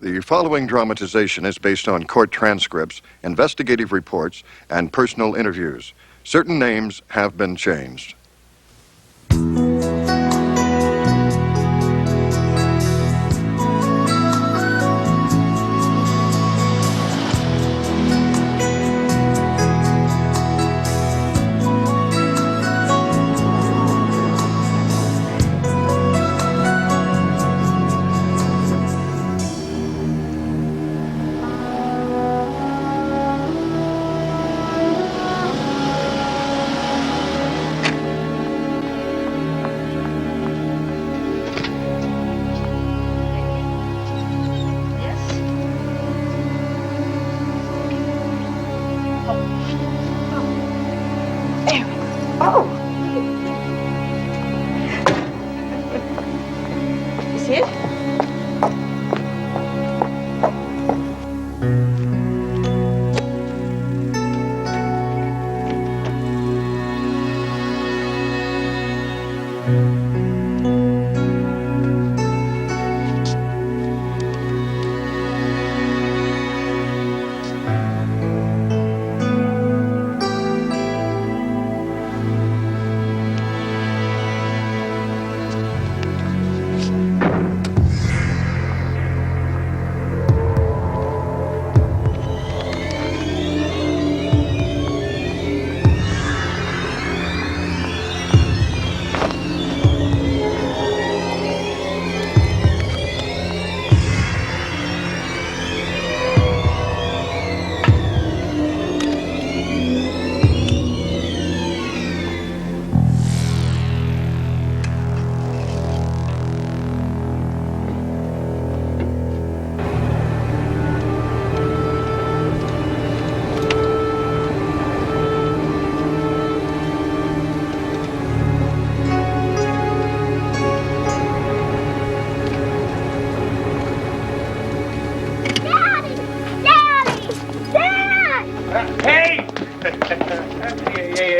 The following dramatization is based on court transcripts, investigative reports, and personal interviews. Certain names have been changed.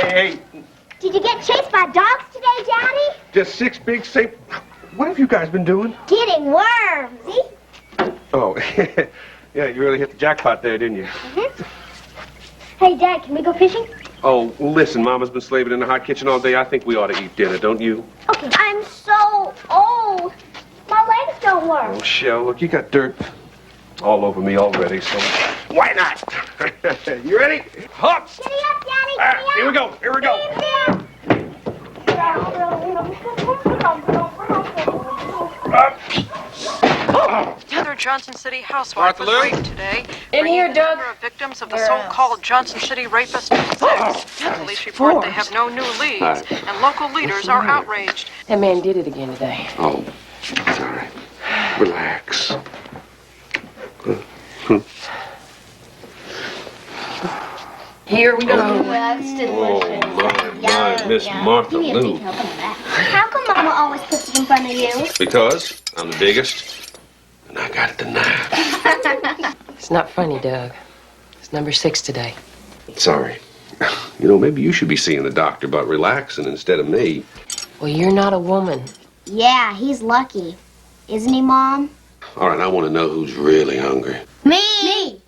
Hey! Did you get chased by dogs today, Daddy? Just six big safe... What have you guys been doing? Getting worms. See? Oh, yeah, you really hit the jackpot there, didn't you? Mm-hmm. Hey, Dad, can we go fishing? Oh, well, listen, Mama's been slaving in the hot kitchen all day. I think we ought to eat dinner, don't you? Okay. I'm so old. My legs don't work. Oh, Shell, look, you got dirt all over me already, so why not? You ready? Hop! Giddy up, Daddy. Here we go. Here we go. Another Johnson City housewife was raped today. In here, Doug. Number of victims of the so-called Johnson City rapist. Police report they have no new leads, and local leaders are outraged. That man did it again today. Oh, it's all right. Relax. Here we go. That's delicious. My, Miss Martha Lou. How come Mama always puts it in front of you? Because I'm the biggest, and I got it tonight. It's not funny, Doug. It's number 6 today. Sorry. You know, maybe you should be seeing the doctor about relaxing instead of me. Well, you're not a woman. Yeah, he's lucky. Isn't he, Mom? All right, I want to know who's really hungry. Me!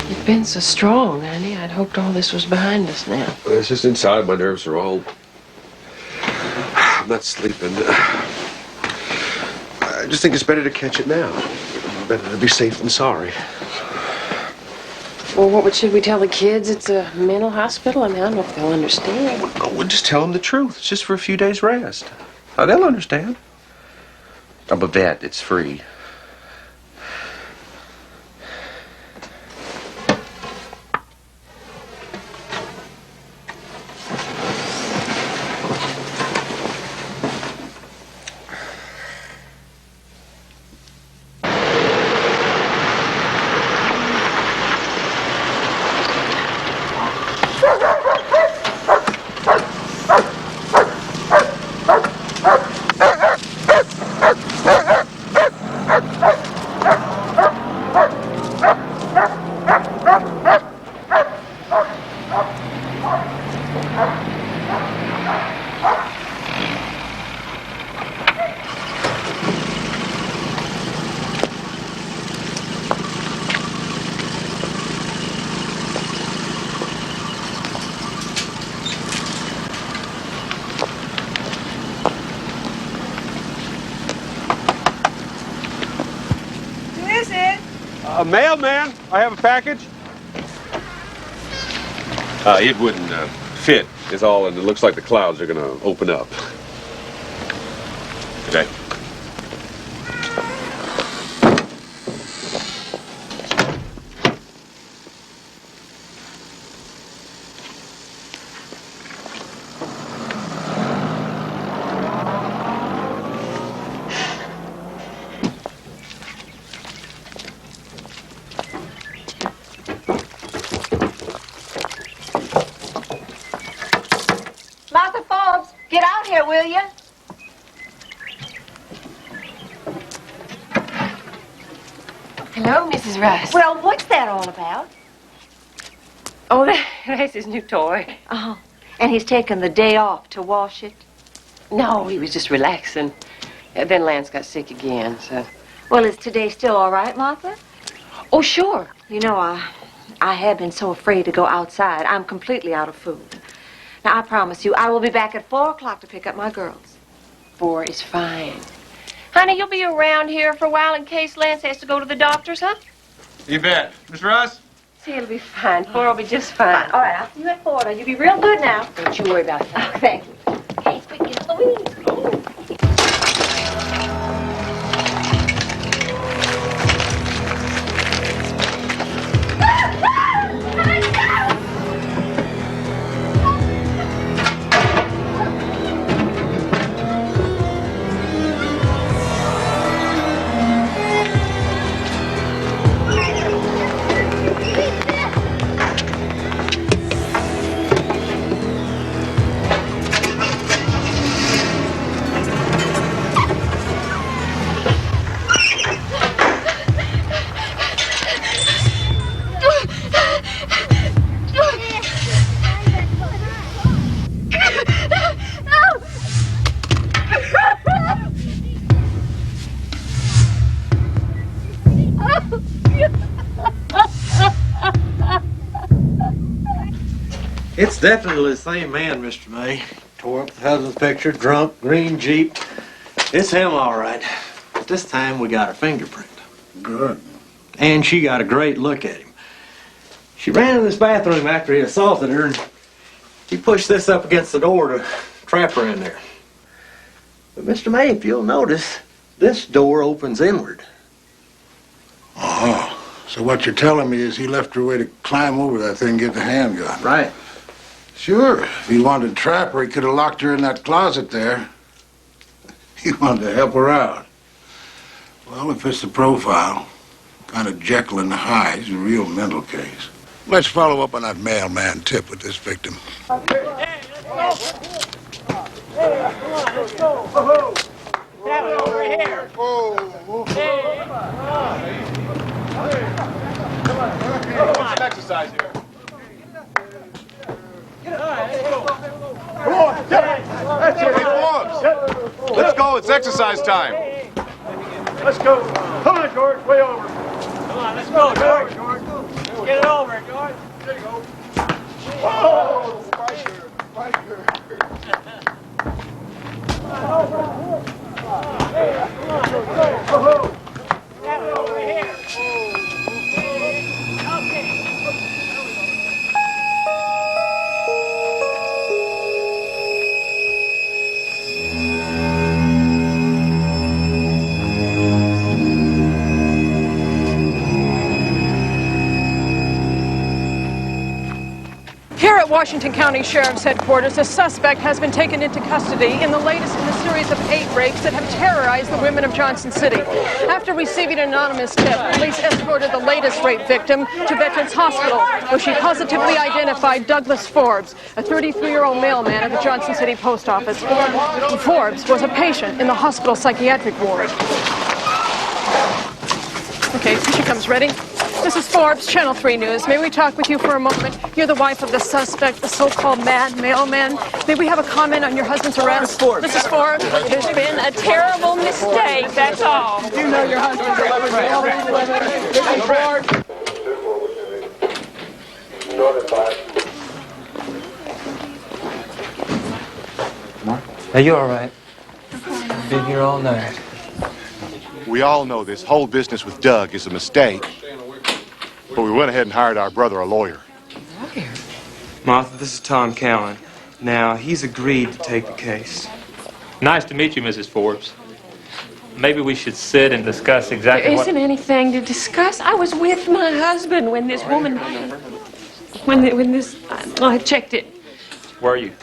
You've been so strong, honey. I'd hoped all this was behind us now. It's just inside. My nerves are all... I'm not sleeping. I just think it's better to catch it now. Better to be safe than sorry. Well, what should we tell the kids? It's a mental hospital? I mean, I don't know if they'll understand. We'll just tell them the truth. It's just for a few days' rest. They'll understand. I'm a vet. It's free. A mailman. I have a package. It wouldn't fit, is all, and it looks like the clouds are going to open up. Okay. Martha Forbes, get out here, will you? Hello, Mrs. Russ. Well, what's that all about? Oh, that's his new toy. Oh, and he's taken the day off to wash it? No, he was just relaxing. Then Lance got sick again, so... Well, is today still all right, Martha? Oh, sure. You know, I have been so afraid to go outside. I'm completely out of food. Now, I promise you, I will be back at 4 o'clock to pick up my girls. 4 is fine. Honey, you'll be around here for a while in case Lance has to go to the doctor's, huh? You bet. Miss Russ? See, it'll be fine. 4 will be just fine. All right, I'll see you at 4. Now, you be real good now. Don't you worry about that. Oh, thank you. Hey, quick, get Louise. Oh. It's definitely the same man, Mr. May. Tore up the husband's picture, drunk, green Jeep. It's him, all right. But this time we got a fingerprint. Good. And she got a great look at him. She ran in this bathroom after he assaulted her, and he pushed this up against the door to trap her in there. But, Mr. May, if you'll notice, this door opens inward. Uh-huh. So what you're telling me is he left her way to climb over that thing and get the handgun. Right. Sure. If he wanted to trap her, he could have locked her in that closet there. He wanted to help her out. Well, if it's the profile, kind of Jekyll and Hyde, it's a real mental case. Let's follow up on that mailman tip with this victim. Some exercise here. Let's go. It's exercise time. Let's go. Come on, George. Way over. Come on, let's go, George. Let's get it over, George. There you go. Whoa! Spiker. Spiker. Have it over here. Okay. Here at Washington County Sheriff's Headquarters, a suspect has been taken into custody in the latest in a series of 8 rapes that have terrorized the women of Johnson City. After receiving an anonymous tip, police escorted the latest rape victim to Veterans Hospital, where she positively identified Douglas Forbes, a 33-year-old mailman at the Johnson City Post Office. Forbes was a patient in the hospital psychiatric ward. Okay, here she comes. Ready? Mrs. Forbes, Channel 3 News. May we talk with you for a moment? You're the wife of the suspect, the so-called mad mailman. May we have a comment on your husband's arrest? Mrs. Forbes, it has been a terrible mistake, that's all. You know your husband's Are you all right? Been here all night. We all know this whole business with Doug is a mistake. But we went ahead and hired our brother a lawyer. Martha, this is Tom Callan. Now, he's agreed to take the case. Nice to meet you, Mrs. Forbes. Maybe we should sit and discuss exactly There isn't anything to discuss. I was with my husband when this woman, I checked it. Were you?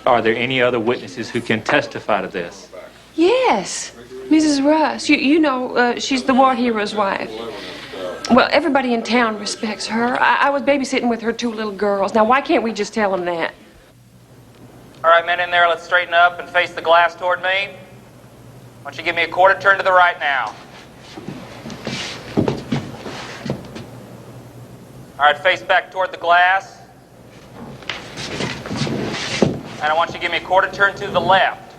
Are there any other witnesses who can testify to this? Yes, Mrs. Russ. You know, she's the war hero's wife. Well, everybody in town respects her. I was babysitting with her 2 little girls. Now, why can't we just tell them that? All right, men in there, let's straighten up and face the glass toward me. Why don't you give me a quarter turn to the right now? All right, face back toward the glass. And I want you to give me a quarter turn to the left.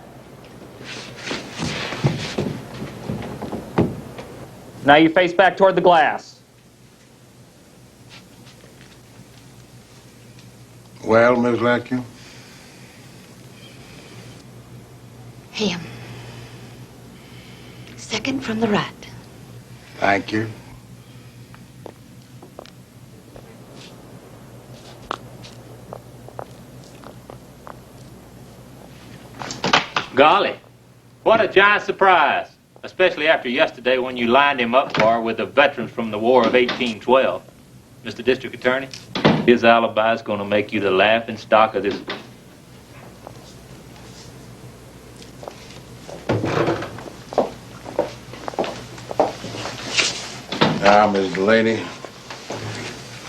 Now you face back toward the glass. Well, Miss Latkin? Him. Second from the right. Thank you. Golly, what a giant surprise. Especially after yesterday when you lined him up for with the veterans from the War of 1812. Mr. District Attorney, his alibi is going to make you the laughing stock of this. Now, Miss Delaney,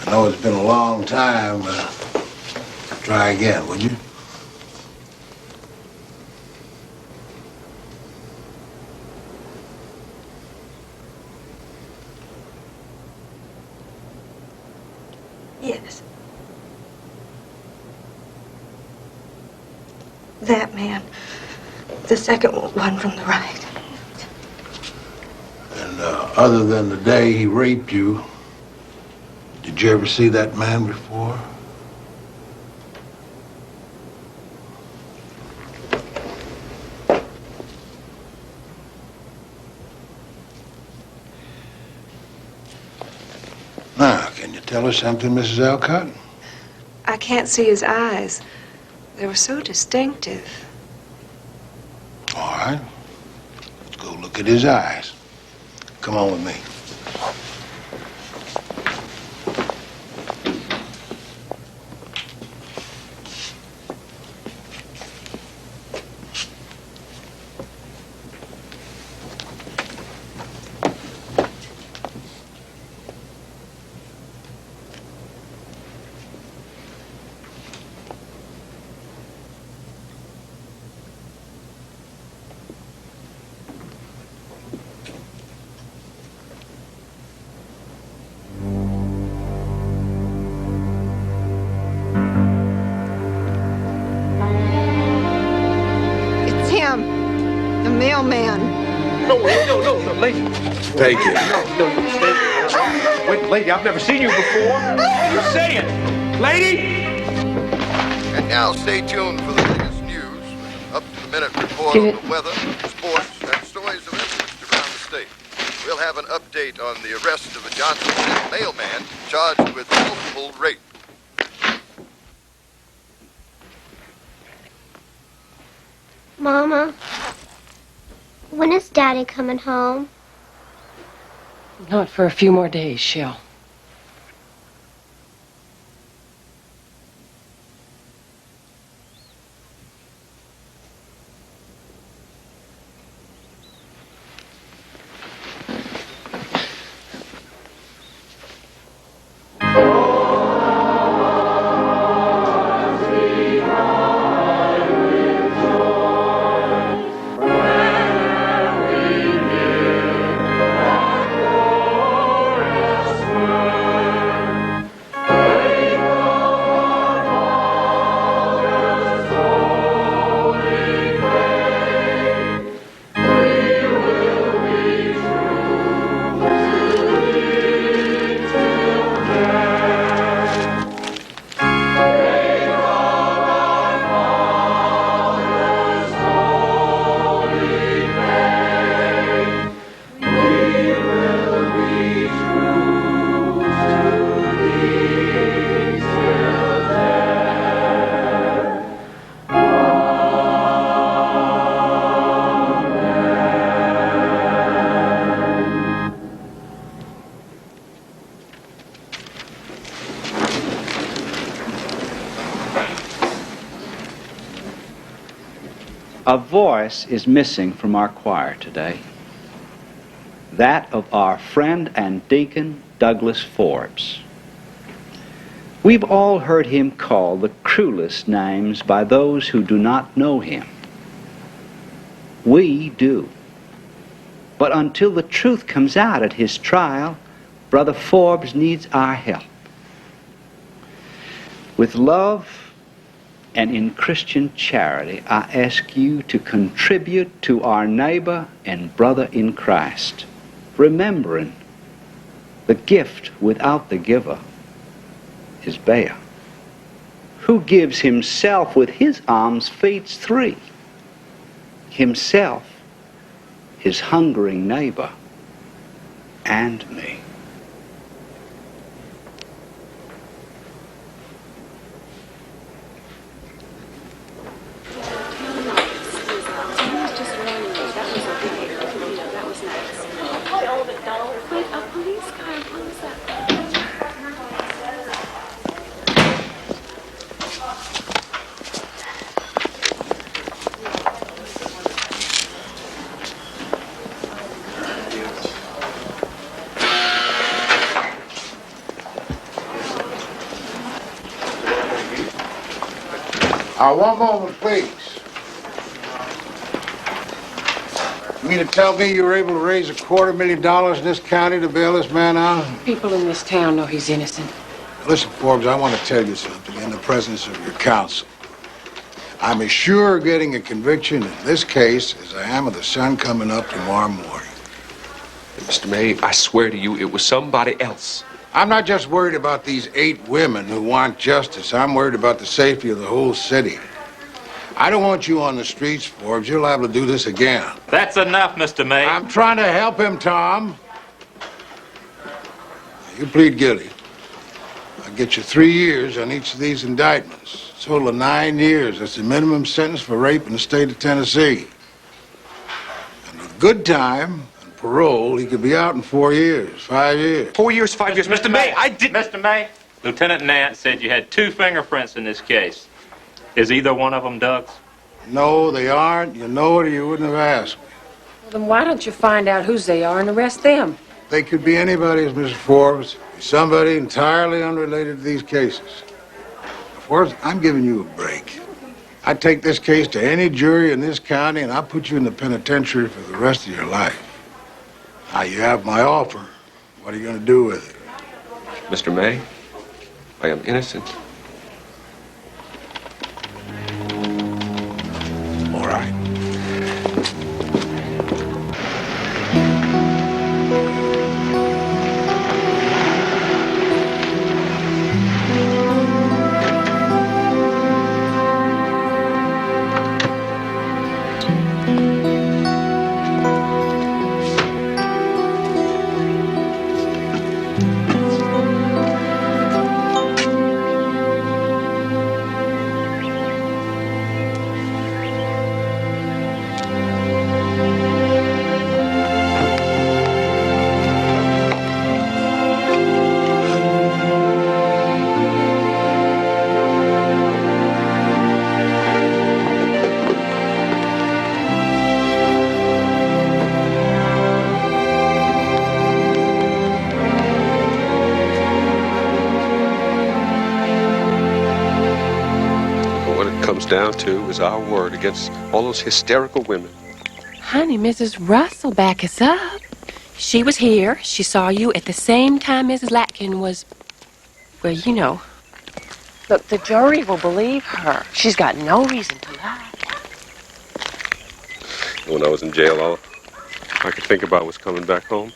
I know it's been a long time, but try again, would you? Yes. That man. The second one from the right. And other than the day he raped you, did you ever see that man before? Now, can you tell us something, Mrs. Alcott? I can't see his eyes. They were so distinctive. All right. Let's go look at his eyes. Come on with me. It's him. The mailman. No, lady. Take it. No, wait, lady, I've never seen you before. Just say it. Lady! And now stay tuned for the latest news, up-to-the-minute report on the weather, sports, and stories of interest around the state. We'll have an update on the arrest of a Johnson City mailman charged with multiple rape. Mama, when is Daddy coming home? Not for a few more days, Shell. Glorious A voice is missing from our choir today. That of our friend and deacon, Douglas Forbes. We've all heard him called the cruelest names by those who do not know him. We do. But until the truth comes out at his trial, Brother Forbes needs our help. With love and in Christian charity, I ask you to contribute to our neighbor and brother in Christ, remembering the gift without the giver is bare. Who gives himself with his alms feeds three, himself, his hungering neighbor, and me. One moment, please. You mean to tell me you were able to raise $250,000 in this county to bail this man out? People in this town know he's innocent. Listen, Forbes, I want to tell you something in the presence of your counsel. I'm as sure of getting a conviction in this case as I am of the sun coming up tomorrow morning. Mr. May, I swear to you, it was somebody else. I'm not just worried about these 8 women who want justice. I'm worried about the safety of the whole city. I don't want you on the streets, Forbes. You're liable to do this again. That's enough, Mr. May. I'm trying to help him, Tom. You plead guilty. I'll get you 3 years on each of these indictments. A total of 9 years. That's the minimum sentence for rape in the state of Tennessee. And with good time and parole, he could be out in 4 years, 5 years. 4 years, 5 years. Mr. May, I did... Mr. May, Lieutenant Nance said you had 2 fingerprints in this case. Is either one of them Doug's? No, they aren't. You know it or you wouldn't have asked me. Well, then why don't you find out whose they are and arrest them? They could be anybody's, Mr. Forbes. Somebody entirely unrelated to these cases. Forbes, I'm giving you a break. I take this case to any jury in this county and I'll put you in the penitentiary for the rest of your life. Now, you have my offer. What are you going to do with it? Mr. May, I am innocent. All right. Down to is our word against all those hysterical women. Honey, Mrs. Russell, back us up. She was here. She saw you at the same time Mrs. Latkin was, well, you know. Look, the jury will believe her. She's got no reason to lie. When I was in jail, all I could think about was coming back home.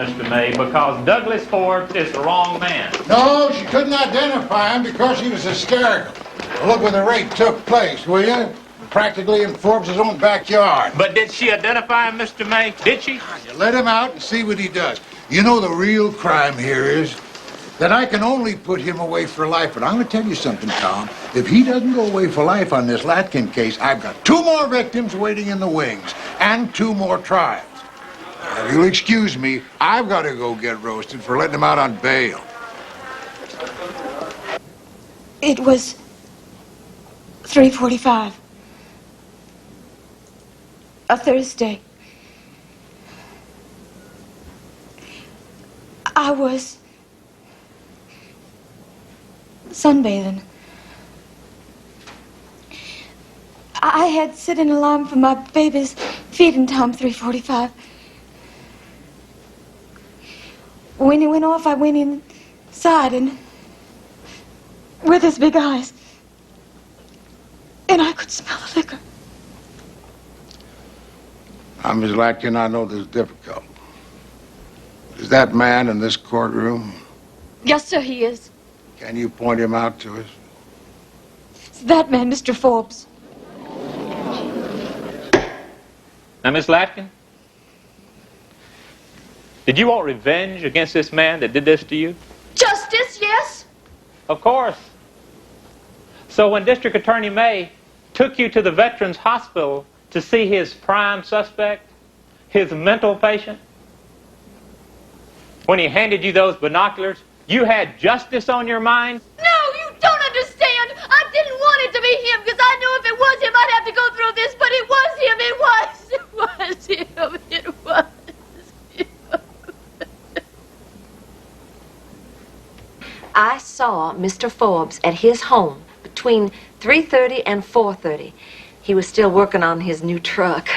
Mr. May, because Douglas Forbes is the wrong man. No, she couldn't identify him because she was hysterical. Well, look where the rape took place, will you? practically in Forbes' own backyard. But did she identify him, Mr. May? Did she? You let him out and see what he does. You know the real crime here is that I can only put him away for life. But I'm going to tell you something, Tom. If he doesn't go away for life on this Latkin case, I've got 2 more victims waiting in the wings and 2 more trials. Now, if you'll excuse me, I've got to go get roasted for letting him out on bail. It was 3:45. A Thursday. I was sunbathing. I had set an alarm for my baby's feeding time, 3:45. When it went off, I went inside and with his big eyes. And I could smell the liquor. Now, Miss Latkin, I know this is difficult. Is that man in this courtroom? Yes, sir, he is. Can you point him out to us? It's that man, Mr. Forbes. Now, Miss Latkin, did you want revenge against this man that did this to you? Justice, yes? Of course. So when District Attorney May took you to the Veterans Hospital to see his prime suspect, his mental patient, when he handed you those binoculars, you had justice on your mind? No, you don't understand. I didn't want it to be him because I knew if it was him, I'd have to go through this, but it was him. It was him. It was him. I saw Mr. Forbes at his home between 3:30 and 4:30. He was still working on his new truck.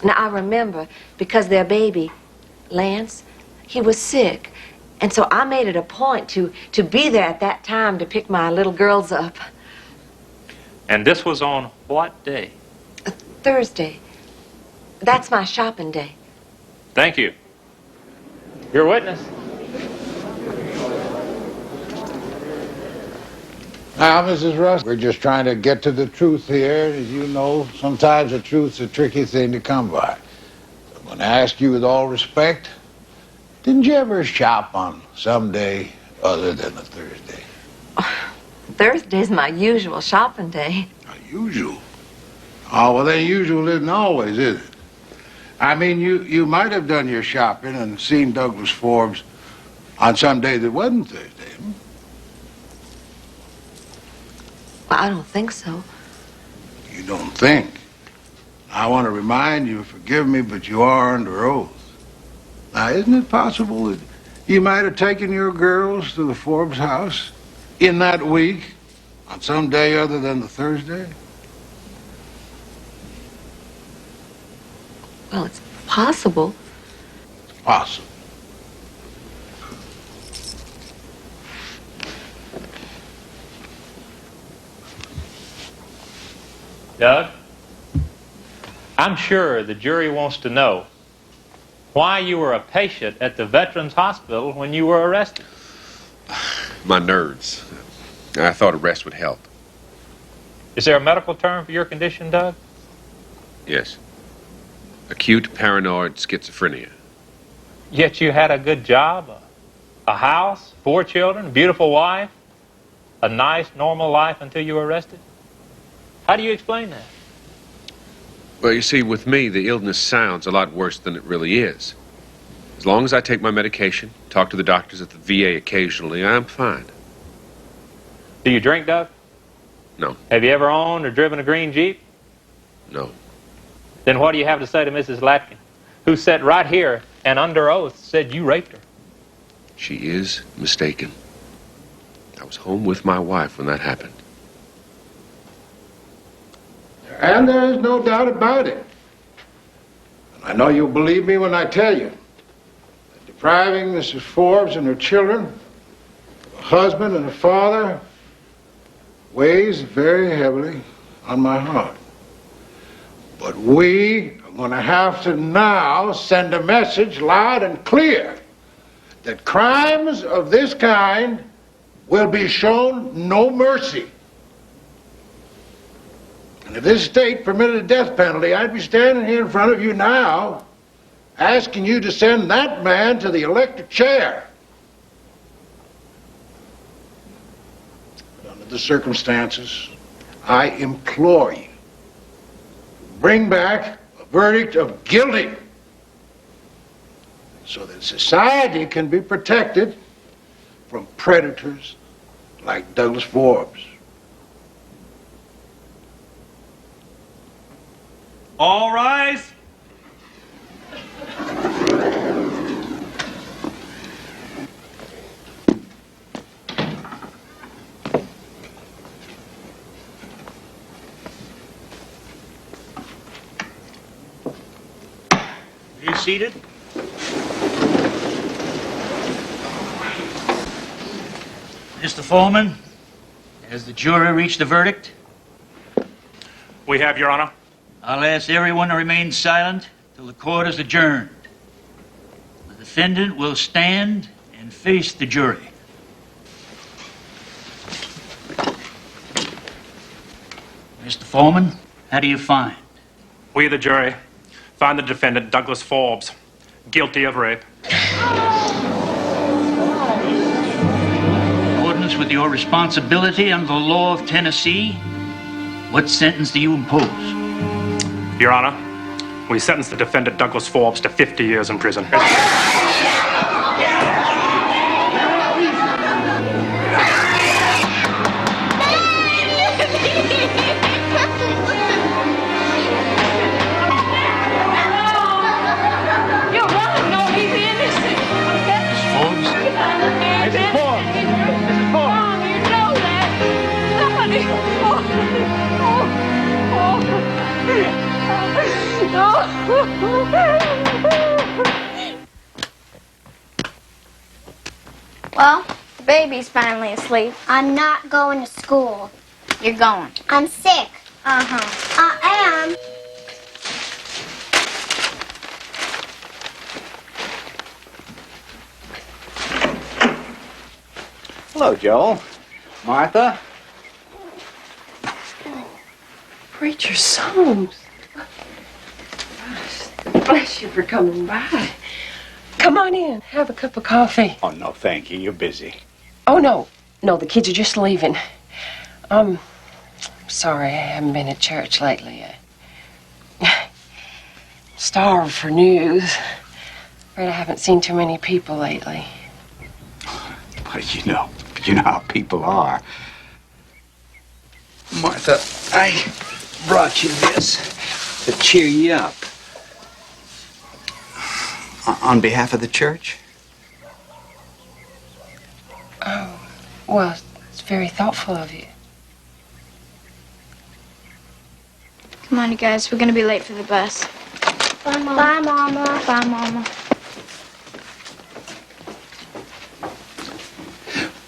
Now, I remember because their baby, Lance, he was sick. And so I made it a point to be there at that time to pick my little girls up. And this was on what day? Thursday. That's my shopping day. Thank you. Your witness. Now, Mrs. Russ, we're just trying to get to the truth here. As you know, sometimes the truth's a tricky thing to come by. I'm going to ask you with all respect, didn't you ever shop on some day other than a Thursday? Thursday's my usual shopping day. Usual? Oh, well, then usual isn't always, is it? I mean, you might have done your shopping and seen Douglas Forbes on some day that wasn't Thursday. Well, I don't think so. You don't think? I want to remind you, forgive me, but you are under oath. Now, isn't it possible that you might have taken your girls to the Forbes house in that week on some day other than the Thursday? Well, it's possible. It's possible. Doug, I'm sure the jury wants to know why you were a patient at the Veterans Hospital when you were arrested. My nerves. I thought a rest would help. Is there a medical term for your condition, Doug? Yes. Acute paranoid schizophrenia. Yet you had a good job, a house, 4 children, a beautiful wife, a nice, normal life until you were arrested? How do you explain that? Well, you see, with me, the illness sounds a lot worse than it really is. As long as I take my medication, talk to the doctors at the VA occasionally, I'm fine. Do you drink, Doug? No. Have you ever owned or driven a green Jeep? No. Then what do you have to say to Mrs. Latkin, who sat right here and under oath said you raped her? She is mistaken. I was home with my wife when that happened. And there is no doubt about it. And I know you'll believe me when I tell you that depriving Mrs. Forbes and her children of a husband and a father weighs very heavily on my heart. But we are going to have to now send a message loud and clear that crimes of this kind will be shown no mercy. And And if this state permitted a death penalty, I'd be standing here in front of you now asking you to send that man to the electric chair. But under the circumstances, I implore you, bring back a verdict of guilty so that society can be protected from predators like Douglas Forbes. All rise. You seated? Mr. Foreman, has the jury reached a verdict? We have, Your Honor. I'll ask everyone to remain silent till the court is adjourned. The defendant will stand and face the jury. Mr. Foreman, how do you find? We, the jury, find the defendant, Douglas Forbes, guilty of rape. In accordance with your responsibility under the law of Tennessee, what sentence do you impose? Your Honor, we sentence the defendant, Douglas Forbes, to 50 years in prison. Well, the baby's finally asleep. I'm not going to school. You're going. I'm sick. Uh-huh. I am. Hello, Joel. Martha? Preacher Soames. Bless you for coming by. Come on in. Have a cup of coffee. Oh, no, thank you. You're busy. Oh, no. No, the kids are just leaving. Sorry, I haven't been at church lately. Starved for news. Afraid I haven't seen too many people lately. Well, you know how people are. Martha, I brought you this to cheer you up. On behalf of the church? Oh, well, it's very thoughtful of you. Come on, you guys. We're going to be late for the bus. Bye, Mama. Bye, Mama. Bye, Mama.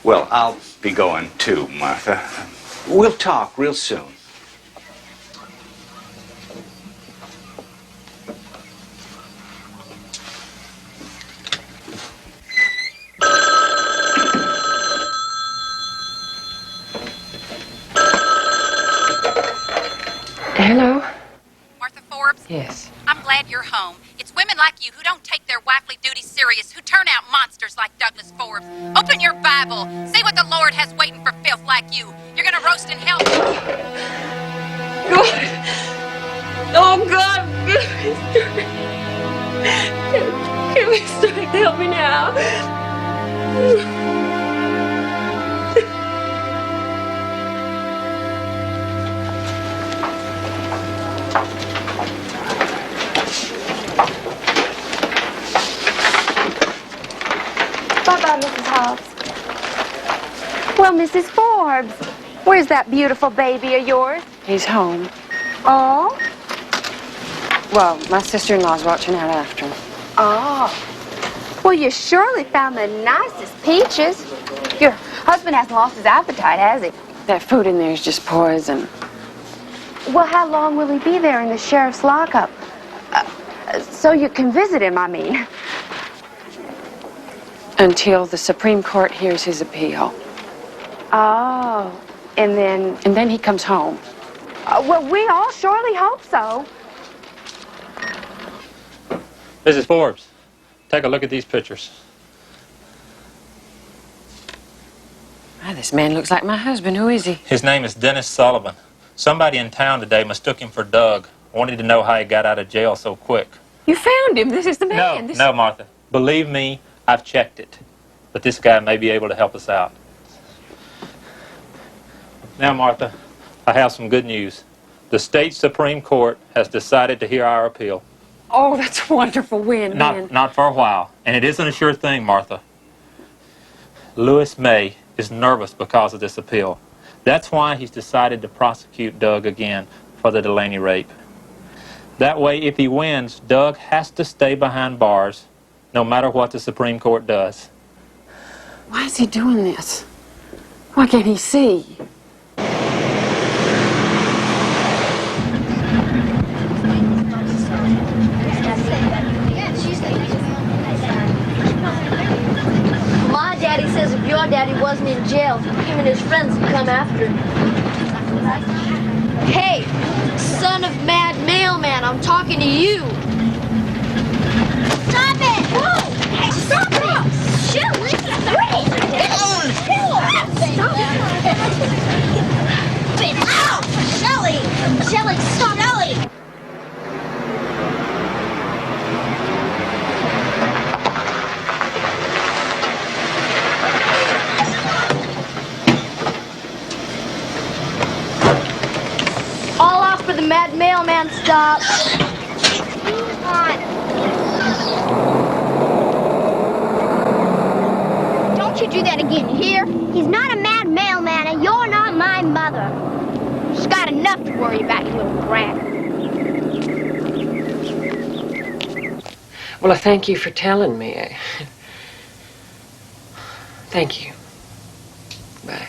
Well, I'll be going too, Martha. We'll talk real soon. Hello? Martha Forbes? Yes. I'm glad you're home. It's women like you who don't take their wifely duties serious, who turn out monsters like Douglas Forbes. Open your Bible. See what the Lord has waiting for filth like you. You're gonna roast in hell. God. Oh, God. Give me strength. Help me now. Bye-bye, Mrs. Hobbs. Well, Mrs. Forbes, where's that beautiful baby of yours? He's home. Oh? Well, my sister-in-law's watching out after him. Oh. Well, you surely found the nicest peaches. Your husband hasn't lost his appetite, has he? That food in there is just poison. Well, how long will he be there in the sheriff's lockup? So you can visit him, I mean. Until the Supreme Court hears his appeal. Oh. And then he comes home. Well, we all surely hope so. Mrs. Forbes, take a look at these pictures. Ah, this man looks like my husband. Who is he? His name is Dennis Sullivan. Somebody in town today mistook him for Doug. Wanted to know how he got out of jail so quick. You found him. This is the man. No, Martha. Believe me, I've checked it. But this guy may be able to help us out. Now, Martha, I have some good news. The state Supreme Court has decided to hear our appeal. Oh, that's wonderful. When? Not for a while. And it isn't a sure thing, Martha. Louis May is nervous because of this appeal. That's why he's decided to prosecute Doug again for the Delaney rape. That way, if he wins, Doug has to stay behind bars no matter what the Supreme Court does. Why is he doing this? Why can't he see? My daddy says if your daddy wasn't in jail, him and his friends would come after him. Hey, son of Mad Mailman, I'm talking to you. Stop it! Whoa! Hey, stop it! Shelly! Ow! Shelly! Shelly, stop! Shelly! All off for the Mad Mailman stop. Don't you do that again, you hear? He's not a mad mailman, and you're not my mother. She's got enough to worry about, you little brat. Well, I thank you for telling me. Thank you. Bye.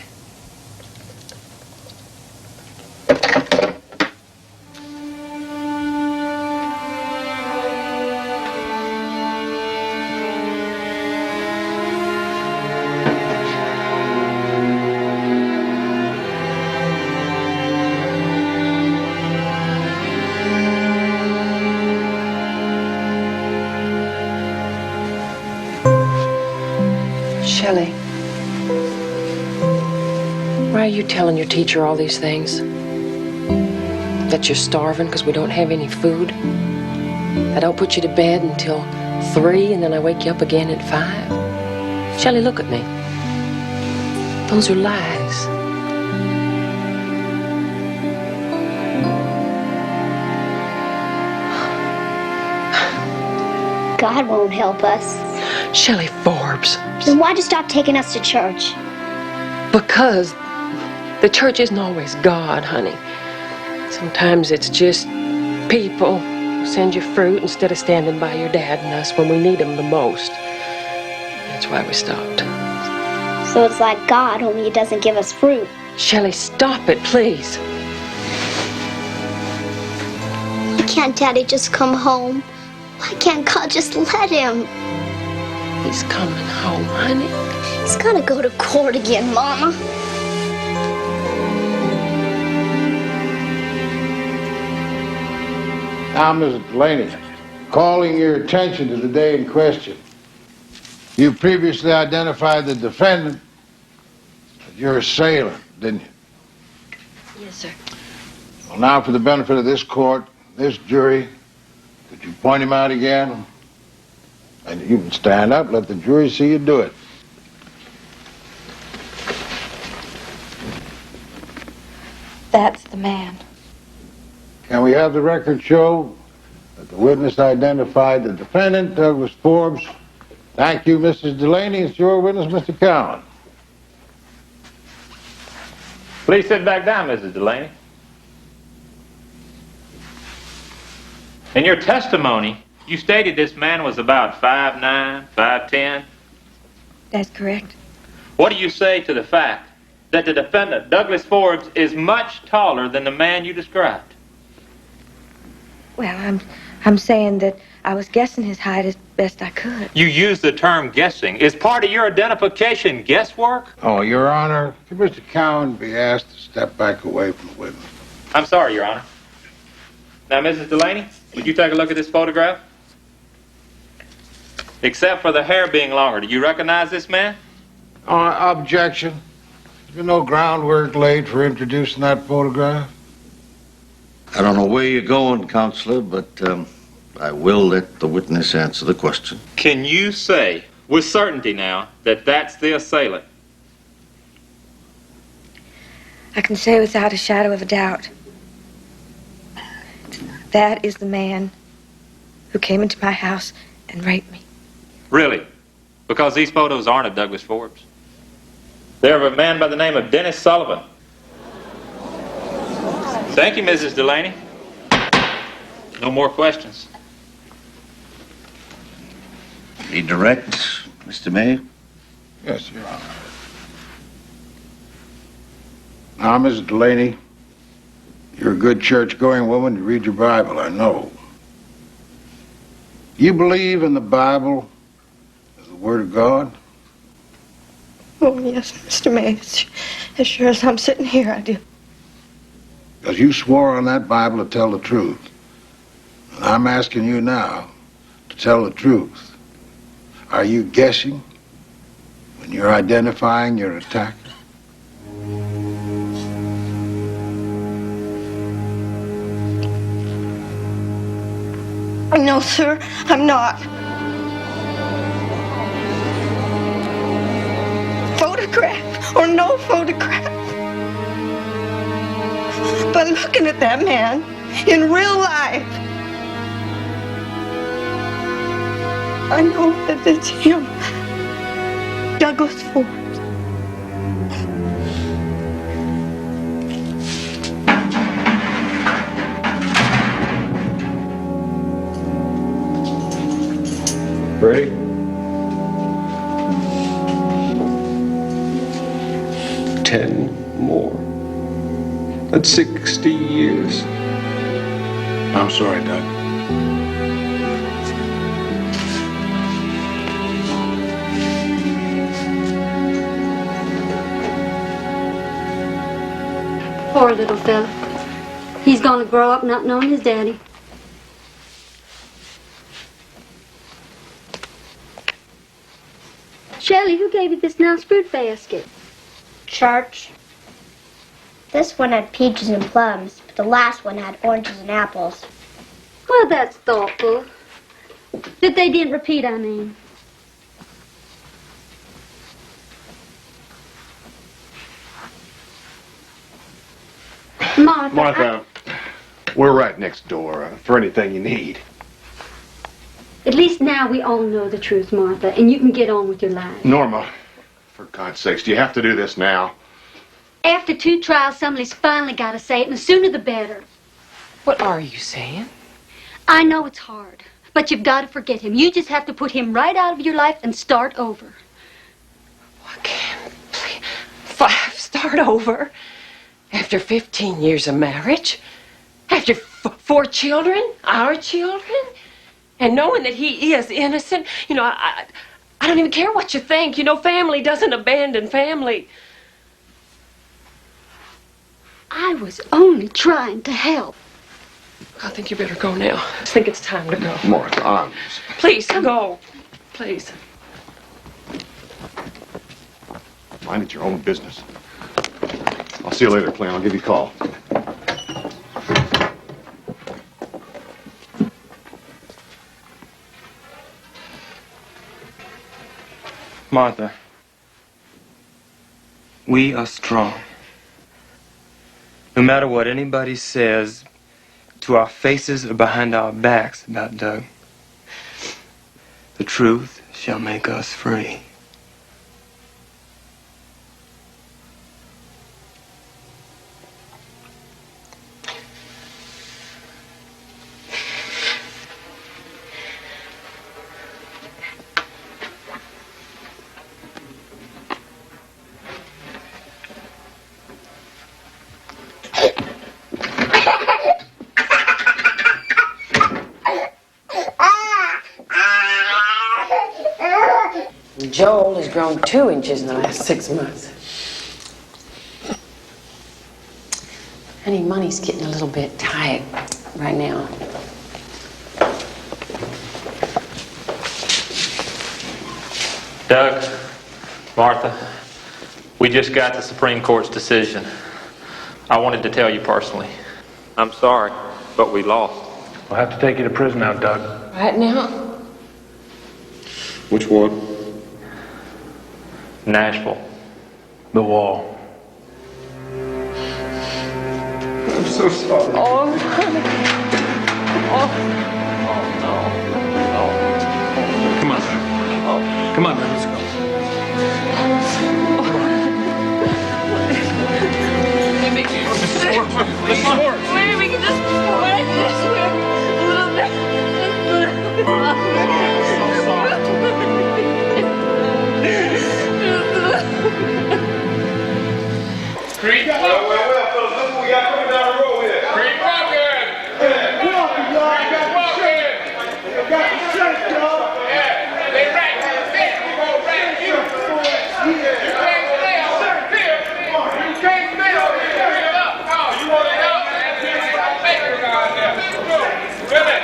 Shelley, why are you telling your teacher all these things? That you're starving because we don't have any food? I don't put you to bed until 3 and then I wake you up again at 5? Shelley, look at me. Those are lies. God won't help us. Shelley Forbes. Then why'd you stop taking us to church? Because the church isn't always God, honey. Sometimes it's just people who send you fruit instead of standing by your dad and us when we need them the most. That's why we stopped. So it's like God, only he doesn't give us fruit. Shelley, stop it, please. Why can't Daddy just come home? Why can't God just let him? He's coming home, honey. He's gonna go to court again, Mama. Now, Mrs. Delaney, calling your attention to the day in question. You previously identified the defendant as your assailant, didn't you? Yes, sir. Well, now, for the benefit of this court, this jury, could you point him out again? And you can stand up, let the jury see you do it. That's the man. Can we have the record show that the witness identified the defendant, Douglas Forbes? Thank you, Mrs. Delaney. It's your witness, Mr. Cowan. Please sit back down, Mrs. Delaney. In your testimony, you stated this man was about 5'9", 5'10". That's correct. What do you say to the fact that the defendant, Douglas Forbes, is much taller than the man you described? Well, I'm saying that I was guessing his height as best I could. You used the term guessing. Is part of your identification guesswork? Oh, Your Honor, could Mr. Cowan be asked to step back away from the witness? I'm sorry, Your Honor. Now, Mrs. Delaney, would you take a look at this photograph? Except for the hair being longer, do you recognize this man? Objection. There's no groundwork laid for introducing that photograph. I don't know where you're going, Counselor, but I will let the witness answer the question. Can you say with certainty now that that's the assailant? I can say without a shadow of a doubt. That is the man who came into my house and raped me. Really? Because these photos aren't of Douglas Forbes. They're of a man by the name of Dennis Sullivan. Thank you, Mrs. Delaney. No more questions. Be direct, Mr. May. Yes, Your Honor. Now, Mrs. Delaney, you're a good church-going woman. You read your Bible, I know. You believe in the Bible as the Word of God? Oh, yes, Mr. May. As sure as I'm sitting here, I do. Because you swore on that Bible to tell the truth. And I'm asking you now to tell the truth. Are you guessing when you're identifying your attacker? No, sir, I'm not. Photograph or no photograph. But looking at that man in real life, I know that it's him, Douglas Forbes. Ready? $10 more. That's 60 years. I'm sorry, Doug. Poor little fella. He's gonna grow up not knowing his daddy. Shelley, who gave you this nice fruit basket? Church. This one had peaches and plums, but the last one had oranges and apples. Well, that's thoughtful. That they didn't repeat, I mean. Martha. Martha, we're right next door for anything you need. At least now we all know the truth, Martha, and you can get on with your life. Norma, for God's sakes, do you have to do this now? After 2 trials, somebody's finally got to say it, and the sooner the better. What are you saying? I know it's hard, but you've got to forget him. You just have to put him right out of your life and start over. Start over? After 15 years of marriage? After 4 children? Our children? And knowing that he is innocent? You know, I don't even care what you think. You know, family doesn't abandon family. I was only trying to help. I think you better go now. I think it's time to go. Martha, Please, go. Please. mind it's your own business. I'll see you later, Clem. I'll give you a call. Martha, we are strong. No matter what anybody says to our faces or behind our backs about Doug, the truth shall make us free. Joel has grown 2 inches in the last 6 months. Honey, money's getting a little bit tight right now. Doug, Martha, we just got the Supreme Court's decision. I wanted to tell you personally. I'm sorry, but we lost. We'll have to take you to prison now, Doug. Right now? Which one? Nashville. The wall. I'm so sorry. Oh, Come on, Doug. Come on, Doug, let's go. Maybe we can just wait this way a little bit. Creep bucket! Well, fellas, look what we got coming down the road here. Creep bucket! Yeah. Come on, y'all. I got the shirt. I got the shirt, y'all. Yeah. They right. We go right here. You can't stay out here. You can't stay out here. Bring it up. Oh, you want it out? Take it down there. Really?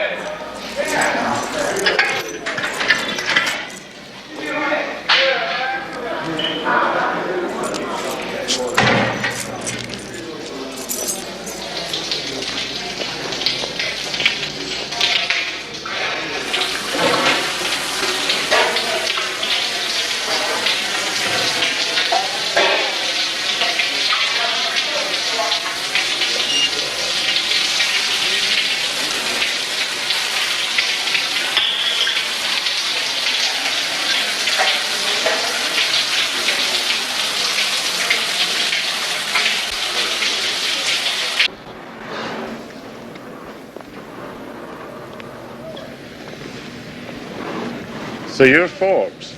So you're Forbes,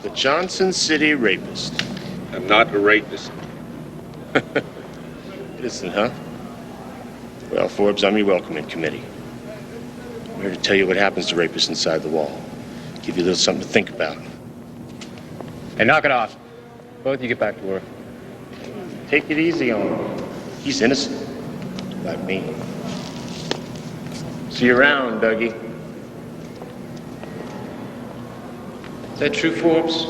the Johnson City rapist. I'm not a rapist. Innocent, huh? Well, Forbes, I'm your welcoming committee. I'm here to tell you what happens to rapists inside the wall. Give you a little something to think about. Hey, knock it off. Both of you get back to work. Take it easy on him. He's innocent, like me. See you around, Dougie. Is that true, Forbes?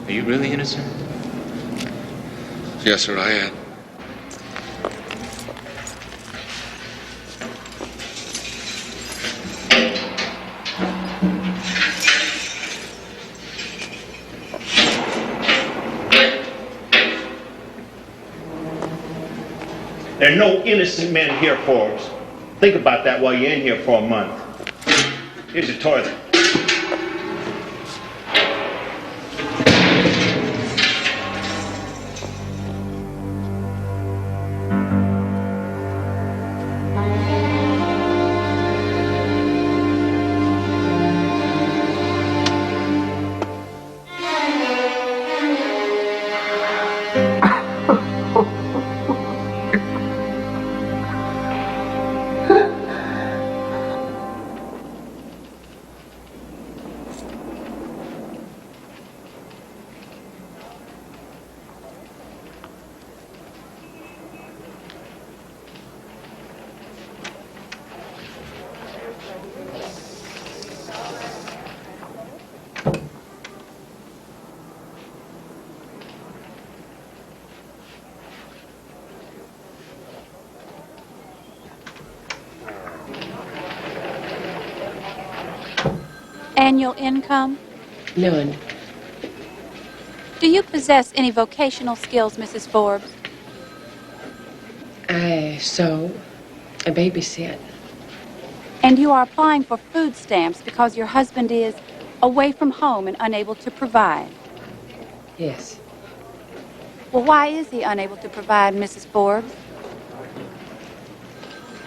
Are you really innocent? Yes, sir, I am. There are no innocent men here, Forbes. Think about that while you're in here for a month. Here's your toilet. Annual income? None. Do you possess any vocational skills, Mrs. Forbes? I sew. I babysit. And you are applying for food stamps because your husband is away from home and unable to provide? Yes. Well, why is he unable to provide, Mrs. Forbes?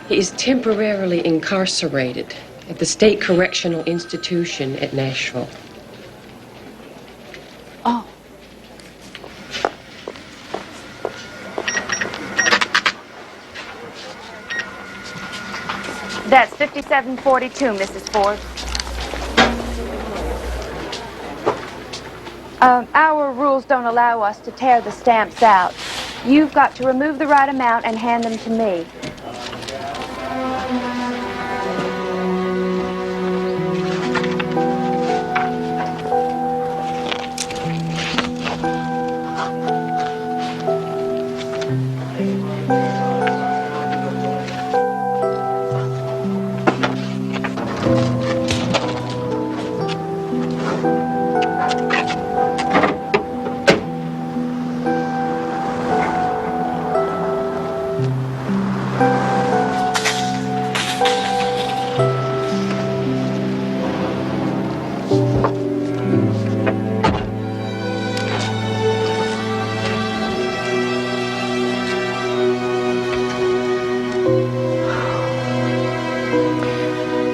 He is temporarily incarcerated at the State Correctional Institution at Nashville. Oh. That's 5742, Mrs. Forbes. Our rules don't allow us to tear the stamps out. You've got to remove the right amount and hand them to me.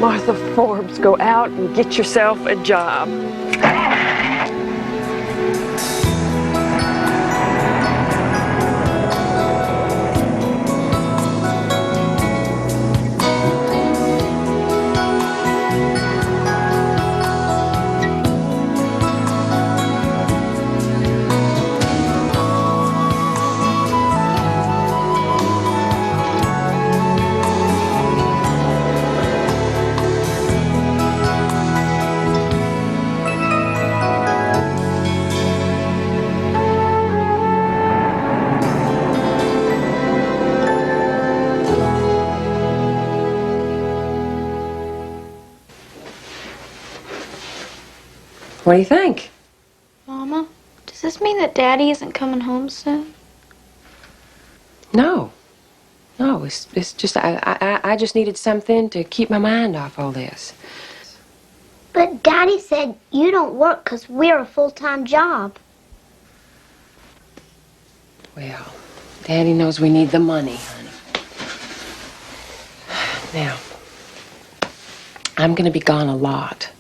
Martha Forbes, go out and get yourself a job. What do you think? Mama, does this mean that Daddy isn't coming home soon? No. No, it's just, I just needed something to keep my mind off all this. But Daddy said you don't work because we're a full-time job. Well, Daddy knows we need the money, honey. Now, I'm gonna be gone a lot.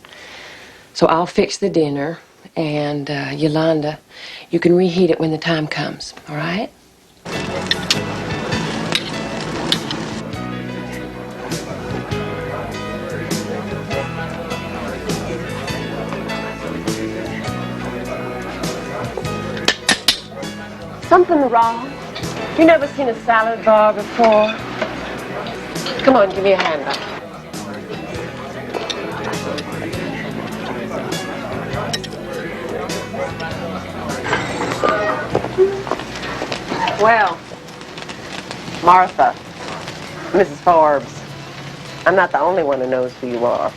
So I'll fix the dinner, and Yolanda, you can reheat it when the time comes, all right? Something wrong? You never seen a salad bar before? Come on, give me a hand up. Well, Martha, Mrs. Forbes, I'm not the only one who knows who you are.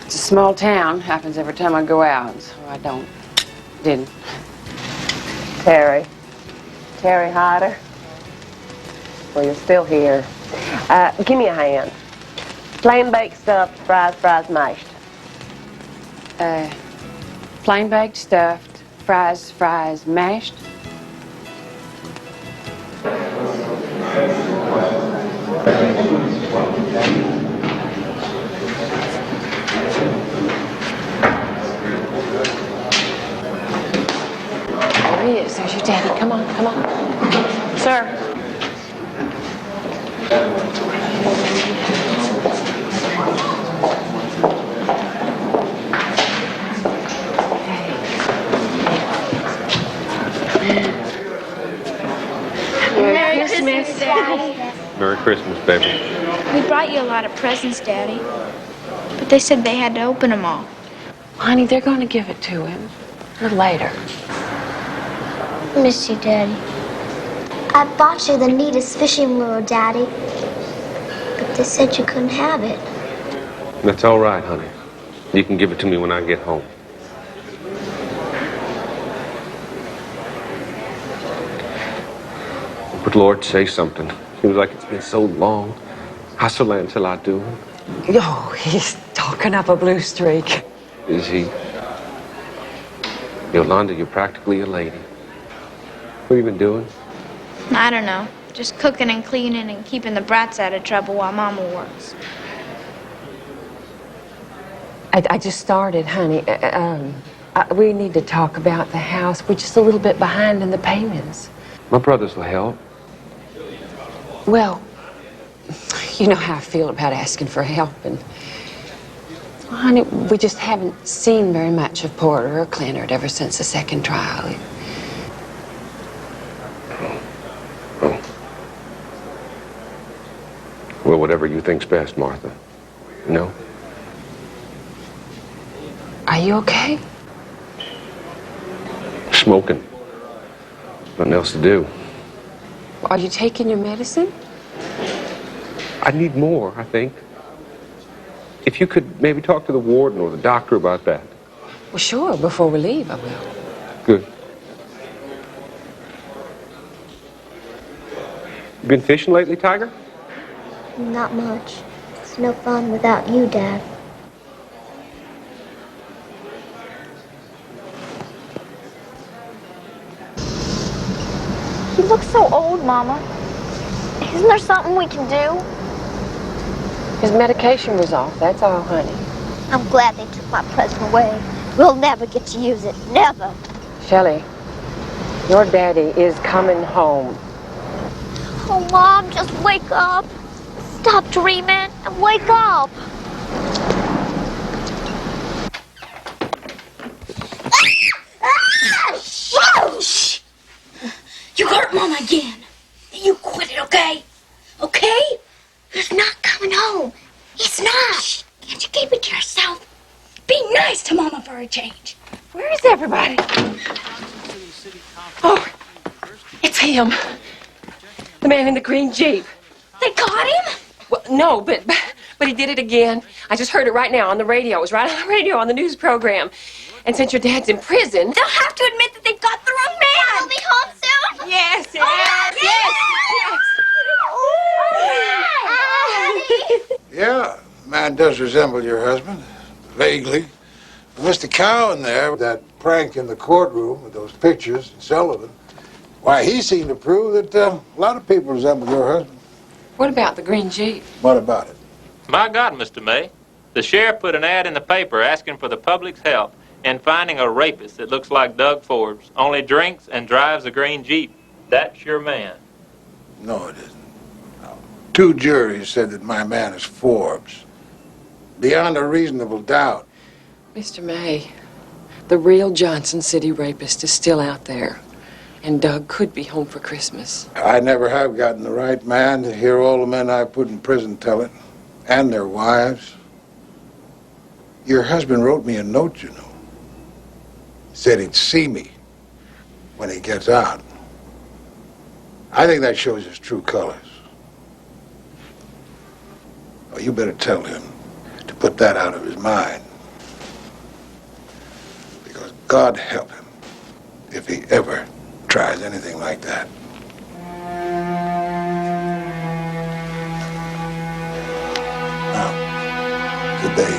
It's a small town. Happens every time I go out, so I didn't. Terry Hyder. Well, you're still here. Give me a hand. Plain baked stuffed, fries mashed. Plain baked stuffed, fries mashed. There he is. There's your daddy. Come on. Sir. Merry Christmas, Daddy. Merry Christmas, baby. We brought you a lot of presents, Daddy. But they said they had to open them all. Honey, they're going to give it to him a little later. Miss you, Daddy. I bought you the neatest fishing lure, Daddy. But they said you couldn't have it. That's all right, honey. You can give it to me when I get home. But Lord, say something. Seems like it's been so long. How's Lancelot doing? Oh, he's talking up a blue streak. Is he? Yolanda, you're practically a lady. What have you been doing? I don't know. Just cooking and cleaning and keeping the brats out of trouble while Mama works. I just started, honey. We need to talk about the house. We're just a little bit behind in the payments. My brothers will help. Well, you know how I feel about asking for help, and honey, we just haven't seen very much of Porter or Clennard ever since the second trial. whatever you think's best, Martha. No? Are you okay? Smoking. Nothing else to do. Are you taking your medicine? I need more, I think. If you could maybe talk to the warden or the doctor about that. Well, sure. Before we leave, I will. Good. You been fishing lately, Tiger? Not much. It's no fun without you, Dad. He looks so old, Mama. Isn't there something we can do? His medication was off, that's all, honey. I'm glad they took my present away. We'll never get to use it. Never. Shelley, your daddy is coming home. Oh, Mom, just wake up. Stop dreaming and wake up. Shh! You hurt Mama again. You quit it, okay? Okay? He's not coming home. He's not. Shh. Can't you keep it to yourself? Be nice to Mama for a change. Where is everybody? Oh, it's him. The man in the green Jeep. They got him? Well, no, but he did it again. I just heard it right now on the radio. It was right on the radio on the news program. And since your dad's in prison... They'll have to admit that they've got the wrong man. I'll be home soon? Yes, yes, Yeah, the man does resemble your husband, vaguely. But Mr. Cowan there, that prank in the courtroom with those pictures and Sullivan, why, he seemed to prove that a lot of people resemble your husband. What about the green Jeep? What about it? My God, Mr. May. The sheriff put an ad in the paper asking for the public's help in finding a rapist that looks like Doug Forbes, only drinks and drives a green Jeep. That's your man. No, it isn't. No. 2 juries said that my man is Forbes. Beyond a reasonable doubt. Mr. May, the real Johnson City rapist is still out there. And Doug could be home for Christmas. I never have gotten the right man to hear all the men I put in prison tell it, and their wives. Your husband wrote me a note, you know. He said he'd see me when he gets out. I think that shows his true colors. Oh, you better tell him to put that out of his mind. Because God help him if he ever tries anything like that. Now, good day.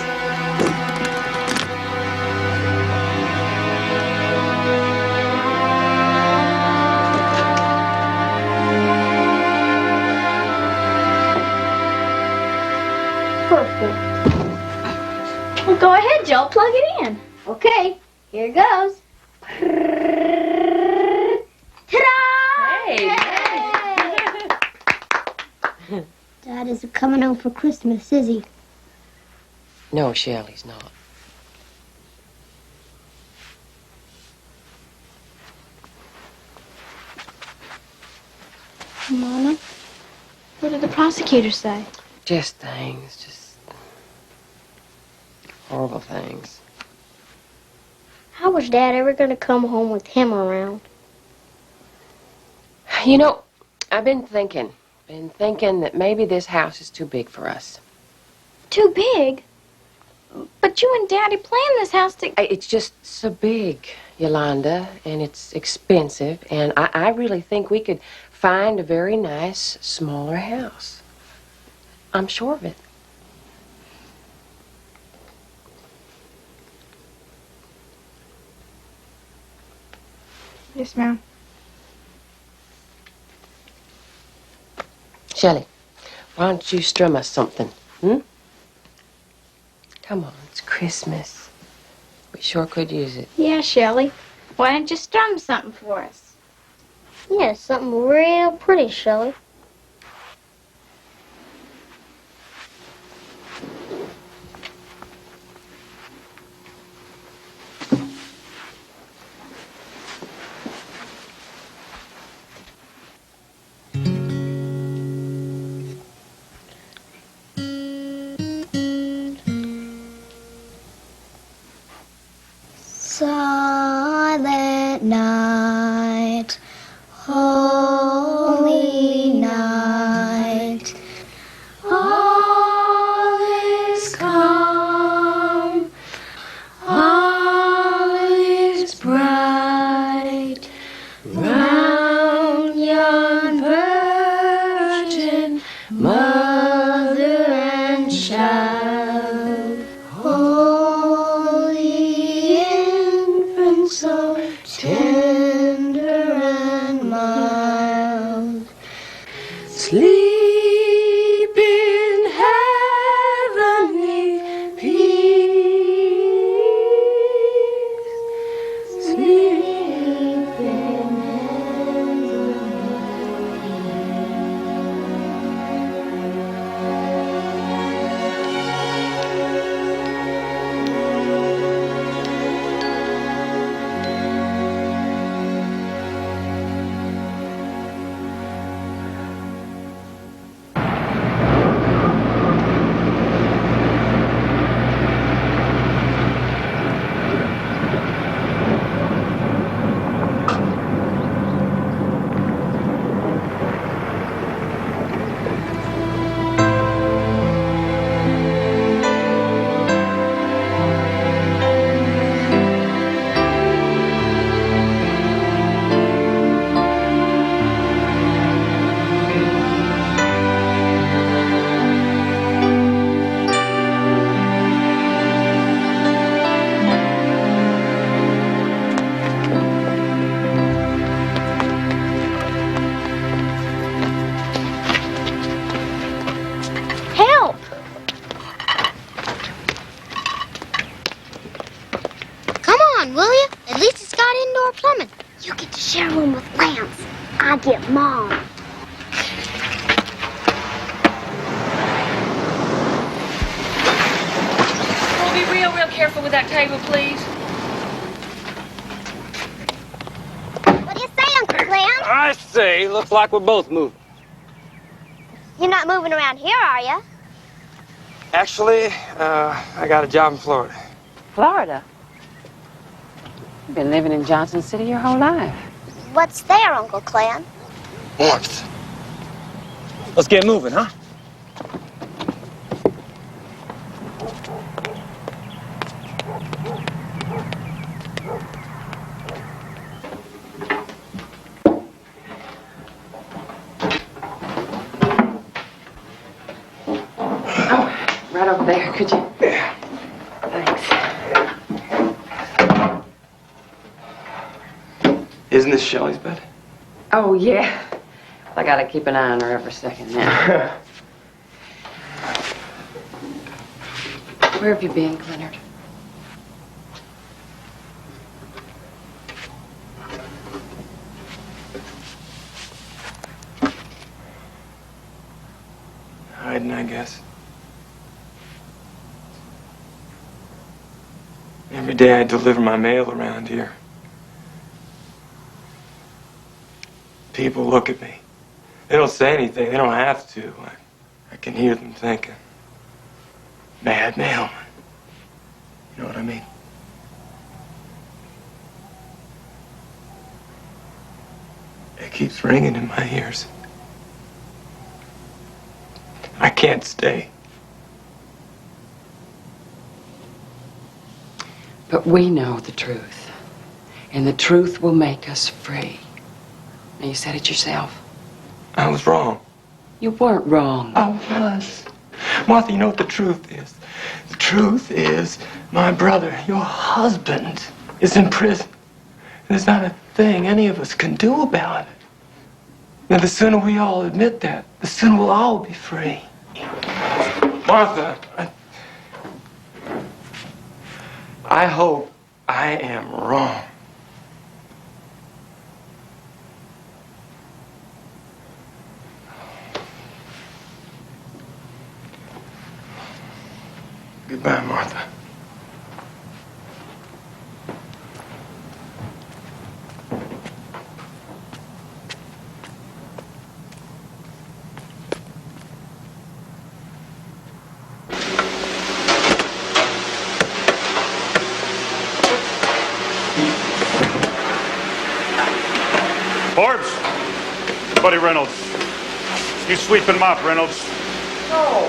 Perfect. Well, go ahead, Joe. Plug it in. Okay, here goes. Ta-da! Hey! Dad isn't coming home for Christmas, is he? No, Shelley's not. Mama, what did the prosecutor say? Just things, just horrible things. How was Dad ever going to come home with him around? You know, I've been thinking that maybe this house is too big for us. Too big? But you and Daddy planned this house to... It's just so big, Yolanda, and it's expensive, and I really think we could find a very nice, smaller house. I'm sure of it. Yes, ma'am. Shelley, why don't you strum us something, Come on, it's Christmas. We sure could use it. Yeah, Shelley. Why don't you strum something for us? Yeah, something real pretty, Shelley. silent night, holy night, all is calm, all is bright, round yon virgin mother and child, holy infant, so tender and mild, sleep in heavenly peace, sleep in help! Come on, will you? At least it's got indoor plumbing. You get to share a room with Lance. I get Mom. We'll be real careful with that table, please. What do you say, Uncle Clem? I say, looks like we're both moving. You're not moving around here, are you? Actually, I got a job in Florida. Florida? You've been living in Johnson City your whole life. What's there, Uncle Clem? Warmth. Let's get moving, huh? Right over there, could you? Yeah. Thanks. Isn't this Shelley's bed? Oh, yeah. Well, I gotta keep an eye on her every second now. Where have you been, Clennard? Hiding, I guess. Every day I deliver my mail around here. People look at me. They don't say anything. They don't have to. I can hear them thinking. Bad mailman. You know what I mean? It keeps ringing in my ears. I can't stay. But we know the truth. And the truth will make us free. Now, you said it yourself. I was wrong. You weren't wrong. I was. Martha, you know what the truth is? The truth is my brother, your husband, is in prison. There's not a thing any of us can do about it. Now, the sooner we all admit that, the sooner we'll all be free. Martha, I hope I am wrong. Goodbye, Martha. Forbes, Buddy Reynolds. You sweep and mop, Reynolds. No,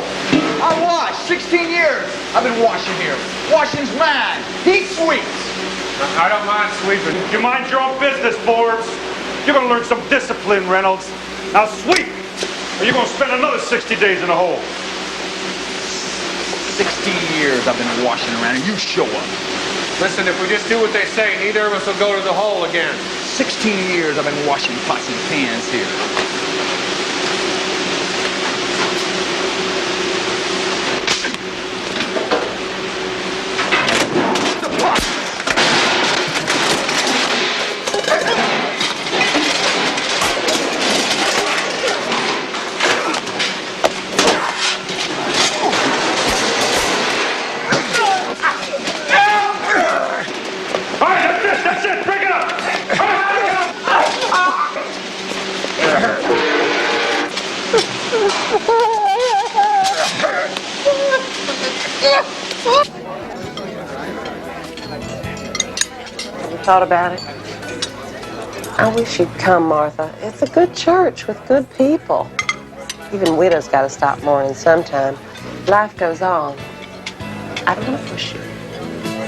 I wash. 16 years I've been washing here. Washing's mine. He sweeps. I don't mind sweeping. You mind your own business, Forbes. You're gonna learn some discipline, Reynolds. Now sweep, or you're gonna spend another 60 days in a hole. 16 years I've been washing around and you show up. Listen, if we just do what they say, neither of us will go to the hole again. 16 years I've been washing pots and pans here. That's it! Break it up! You thought about it? I wish you'd come, Martha. It's a good church with good people. Even widows got to stop mourning sometime. Life goes on. I don't want to push you.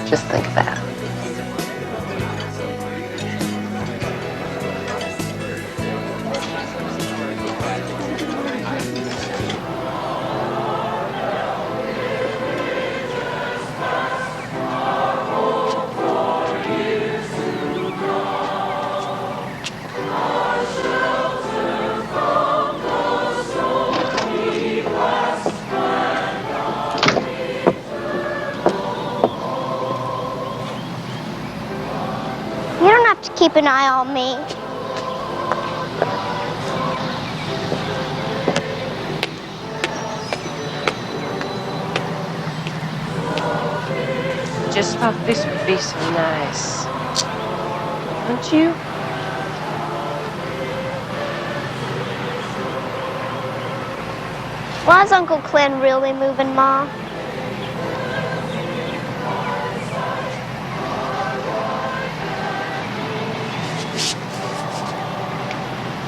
Just think about it. You don't have to keep an eye on me. Just thought this would be so nice. Don't you? Why is Uncle Clint really moving, Ma?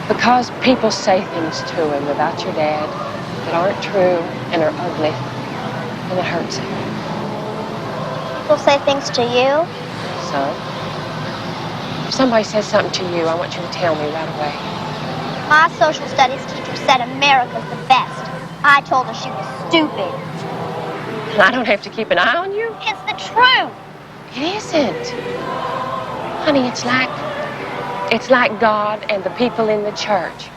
Because people say things to him about your dad that aren't true and are ugly, and it hurts him. People say things to you? So, if somebody says something to you, I want you to tell me right away. My social studies teacher said America's the best. I told her she was stupid. And I don't have to keep an eye on you? It's the truth. It isn't. Honey, it's like God and the people in the church.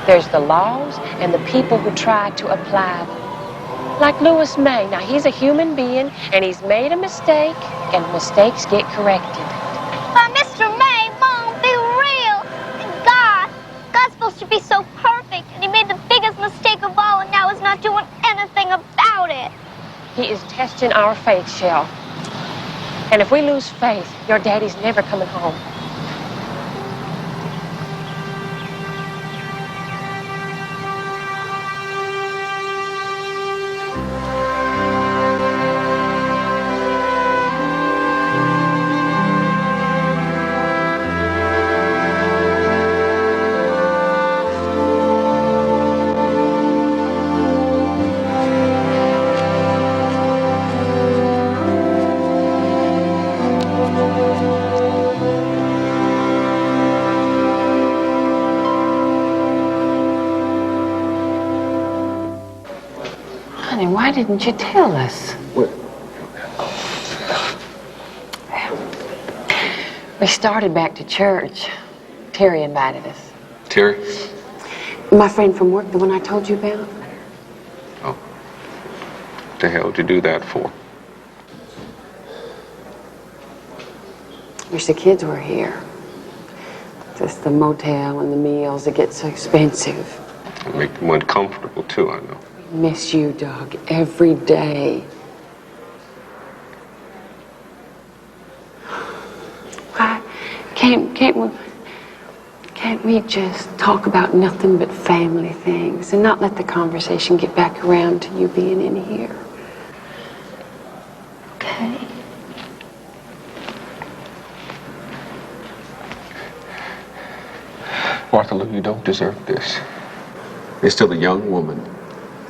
There's the laws and the people who try to apply them. Like Louis May. Now, he's a human being, and he's made a mistake, and mistakes get corrected. But Mr. May, Mom, be real. And God's supposed to be so perfect, and he made the biggest mistake of all, and now is not doing anything about it. He is testing our faith, Shell. And if we lose faith, your daddy's never coming home. Honey, why didn't you tell us? What? We started back to church. Terry invited us. Terry? My friend from work, the one I told you about. Oh. What the hell did you do that for? Wish the kids were here. Just the motel and the meals, it gets so expensive. It'll make them uncomfortable, too, I know. Miss you, Doug, every day. Why can't we just talk about nothing but family things and not let the conversation get back around to you being in here? Okay. Martha Lou, you don't deserve this. You're still a young woman.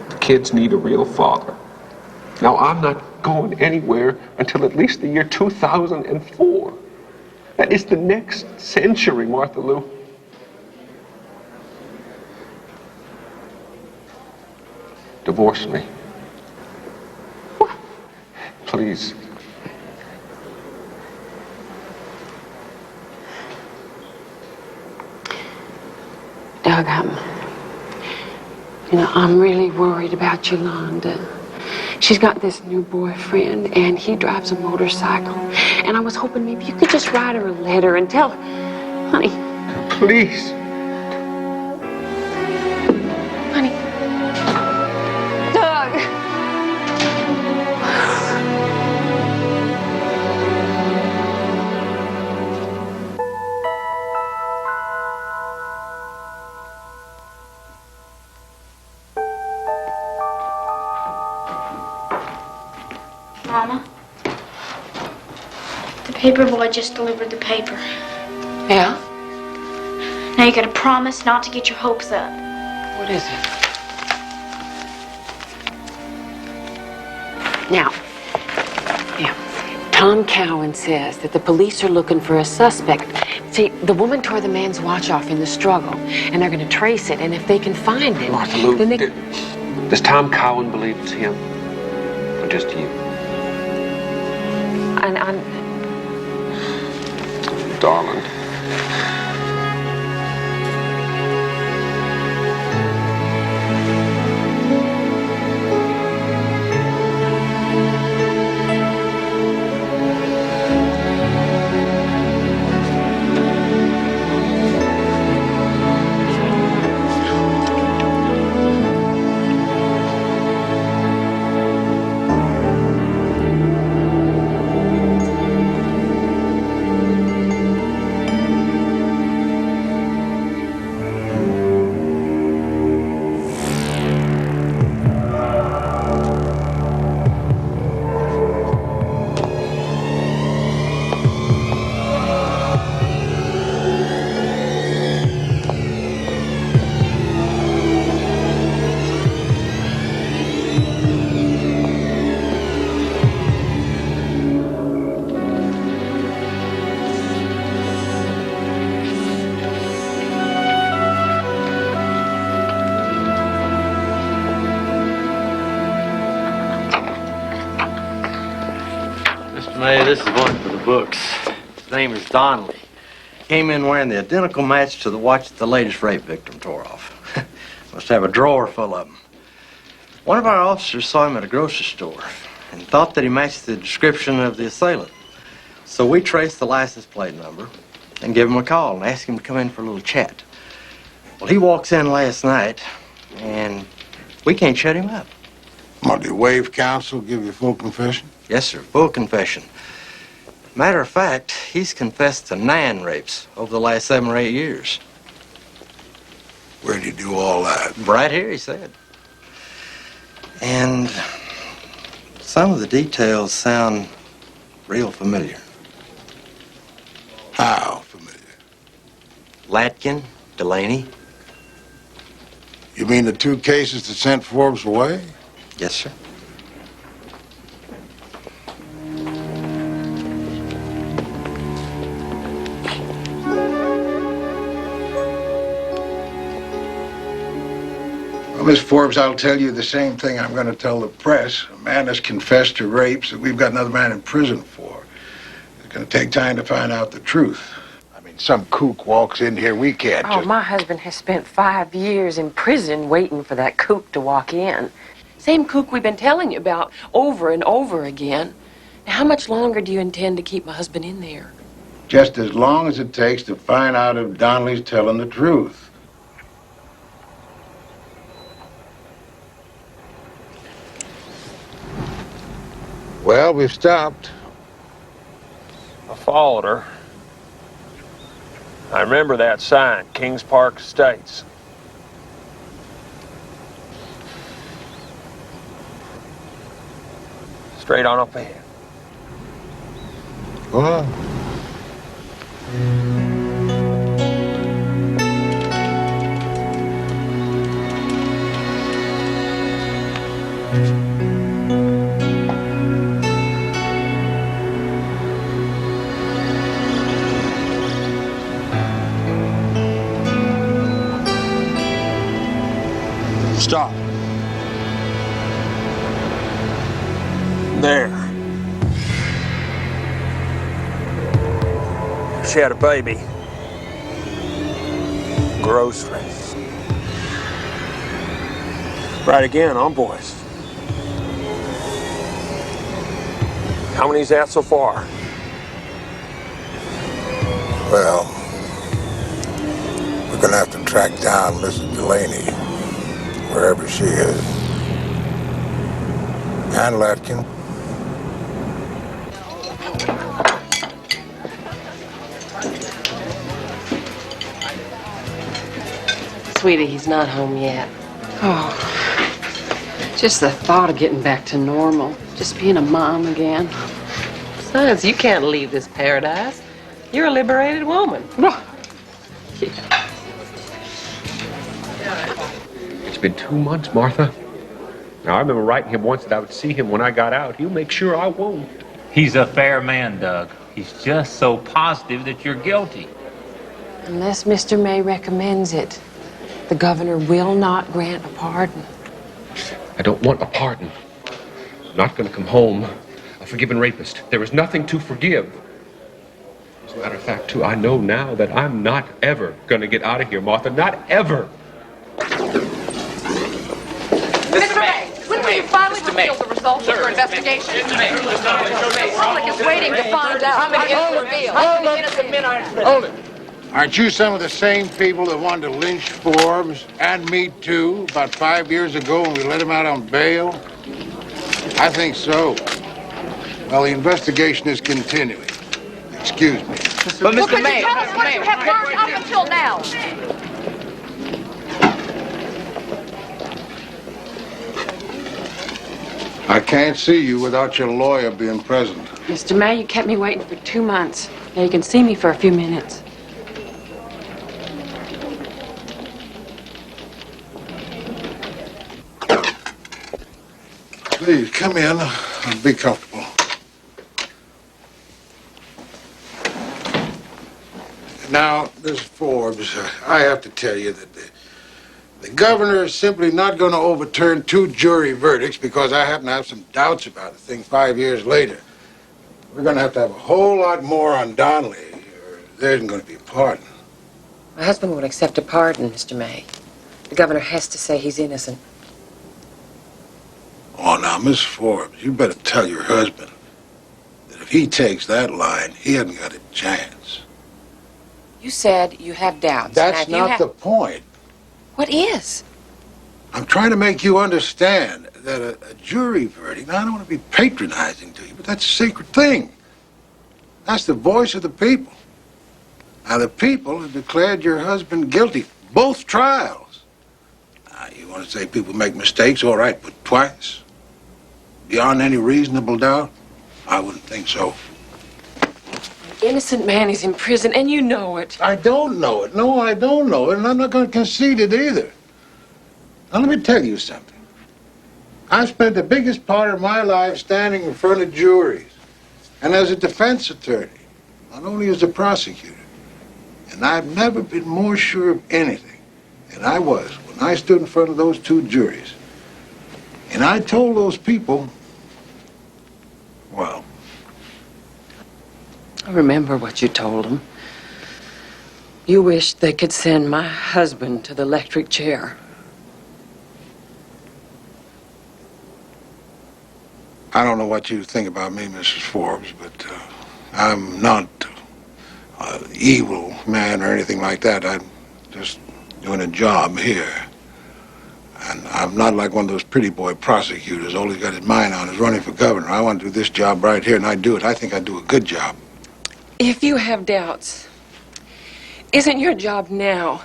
The kids need a real father. Now, I'm not going anywhere until at least the year 2004. That is the next century, Martha Lou. Divorce me. Please. Doug, I'm really worried about Yolanda. She's got this new boyfriend, and he drives a motorcycle. And I was hoping maybe you could just write her a letter and tell her, honey. Please. Honey. Doug. Mama, the paper boy just delivered the paper. Yeah? Now you gotta promise not to get your hopes up. What is it? Now, Tom Cowan says that the police are looking for a suspect. See, the woman tore the man's watch off in the struggle, and they're going to trace it, and if they can find it, Martha Lou, then they... does Tom Cowan believe it's him? Or just you? Darling. May, this is one for the books. His name is Donnelly. Came in wearing the identical match to the watch that the latest rape victim tore off. Must have a drawer full of them. One of our officers saw him at a grocery store and thought that he matched the description of the assailant. So we traced the license plate number and gave him a call and asked him to come in for a little chat. Well, he walks in last night, and we can't shut him up. What, did waive counsel give you full confession? Yes, sir, full confession. Matter of fact, he's confessed to 9 rapes over the last 7 or 8 years. Where'd you do all that? Right here, he said. And some of the details sound real familiar. How familiar? Latkin, Delaney. You mean the 2 cases that sent Forbes away? Yes, sir. Well, Miss Forbes, I'll tell you the same thing I'm going to tell the press. A man has confessed to rapes that we've got another man in prison for. It's going to take time to find out the truth. I mean, some kook walks in here, we can't just... my husband has spent 5 years in prison waiting for that kook to walk in. Same kook we've been telling you about over and over again. Now, how much longer do you intend to keep my husband in there? Just as long as it takes to find out if Donnelly's telling the truth. Well, we've stopped. I followed her. I remember that sign, Kings Park Estates. Straight on up ahead. Go on. Stop. There. She had a baby. Groceries. Right again, huh, boys? How many's that so far? Well, we're gonna have to track down Mrs. Delaney, wherever she is. And Latkin. Sweetie, he's not home yet. Oh, just the thought of getting back to normal. Just being a mom again. Besides, you can't leave this paradise. You're a liberated woman. It's been 2 months, Martha. Now, I remember writing him once that I would see him when I got out. He'll make sure I won't. He's a fair man, Doug. He's just so positive that you're guilty. Unless Mr. May recommends it, the governor will not grant a pardon. I don't want a pardon. I'm not going to come home a forgiven rapist. There is nothing to forgive. As a matter of fact, too, I know now that I'm not ever going to get out of here, Martha. Not ever. Mr. May, when will you finally reveal the results of your investigation? The public is waiting to find out how many innocent men are in prison. Hold it. Aren't you some of the same people that wanted to lynch Forbes and me too about 5 years ago when we let him out on bail? I think so. Well, the investigation is continuing. Excuse me. But Mr. May, tell us what you have learned up until now. I can't see you without your lawyer being present. Mr. May, you kept me waiting for 2 months. Now you can see me for a few minutes. Please, come in and be comfortable. Now, Miss Forbes, I have to tell you that the governor is simply not going to overturn 2 jury verdicts because I happen to have some doubts about the thing 5 years later. We're going to have a whole lot more on Donnelly, or there isn't going to be a pardon. My husband won't accept a pardon, Mr. May. The governor has to say he's innocent. Oh, now, Miss Forbes, you better tell your husband that if he takes that line, he hasn't got a chance. You said you have doubts. That's Now, not the point. What is? I'm trying to make you understand that a jury verdict, now, I don't want to be patronizing to you, but that's a sacred thing. That's the voice of the people. Now, the people have declared your husband guilty, both trials. Now, you want to say people make mistakes, all right, but twice? Beyond any reasonable doubt? I wouldn't think so. An innocent man is in prison, and you know it. I don't know it. No, I don't know it, and I'm not going to concede it either. Now, let me tell you something. I spent the biggest part of my life standing in front of juries, and as a defense attorney, not only as a prosecutor. And I've never been more sure of anything than I was when I stood in front of those 2 juries. And I told those people, well, I remember what you told them. You wished they could send my husband to the electric chair. I don't know what you think about me, Mrs. Forbes, but I'm not an evil man or anything like that. I'm just doing a job here. And I'm not like one of those pretty boy prosecutors. All he's got his mind on is running for governor. I want to do this job right here, and I do it. I think I do a good job. If you have doubts, isn't your job now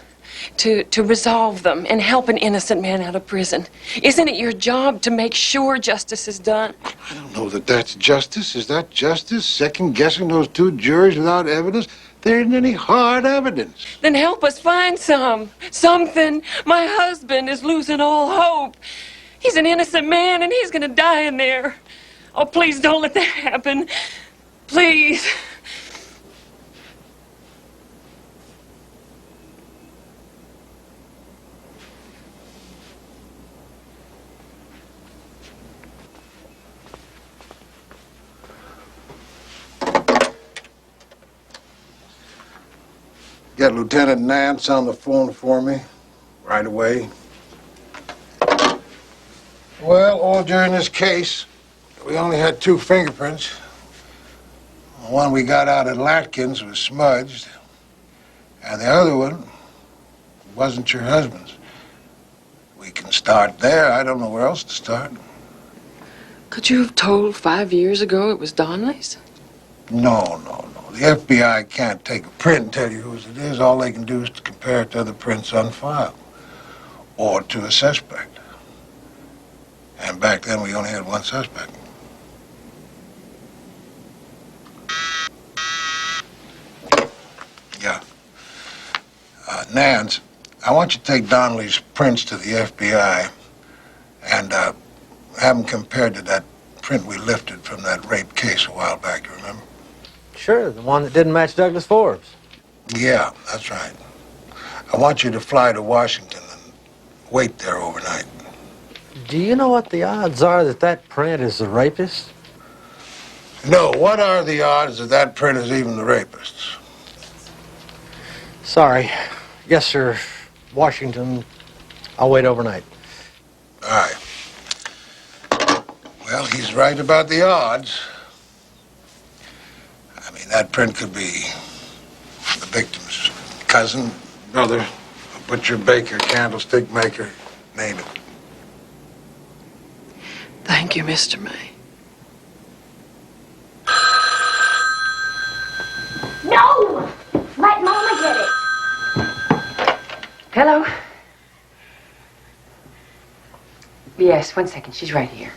to resolve them and help an innocent man out of prison? Isn't it your job to make sure justice is done? I don't know that that's justice. Is that justice? Second-guessing those 2 juries without evidence? There isn't any hard evidence. Then help us find something. My husband is losing all hope. He's an innocent man, and he's gonna die in there. Oh, please don't let that happen. Please. Get Lieutenant Nance on the phone for me right away. Well, all during this case, we only had 2 fingerprints. The one we got out at Latkins was smudged, and the other one wasn't your husband's. We can start there. I don't know where else to start. Could you have told 5 years ago it was Donnelly's? No. The FBI can't take a print and tell you whose it is. All they can do is to compare it to other prints on file or to a suspect. And back then, we only had 1 suspect. Yeah. Nance, I want you to take Donnelly's prints to the FBI and have them compared to that print we lifted from that rape case a while back, you remember? Sure, the one that didn't match Douglas Forbes. Yeah, that's right. I want you to fly to Washington and wait there overnight. Do you know what the odds are that that print is the rapist? No, what are the odds that that print is even the rapist's? Sorry. Yes, sir. Washington. I'll wait overnight. All right. Well, he's right about the odds. I mean, that print could be the victim's cousin, brother, a butcher, baker, candlestick maker, name it. Thank you, Mr. May. No! Let Mama get it. Hello? Yes, 1 second. She's right here.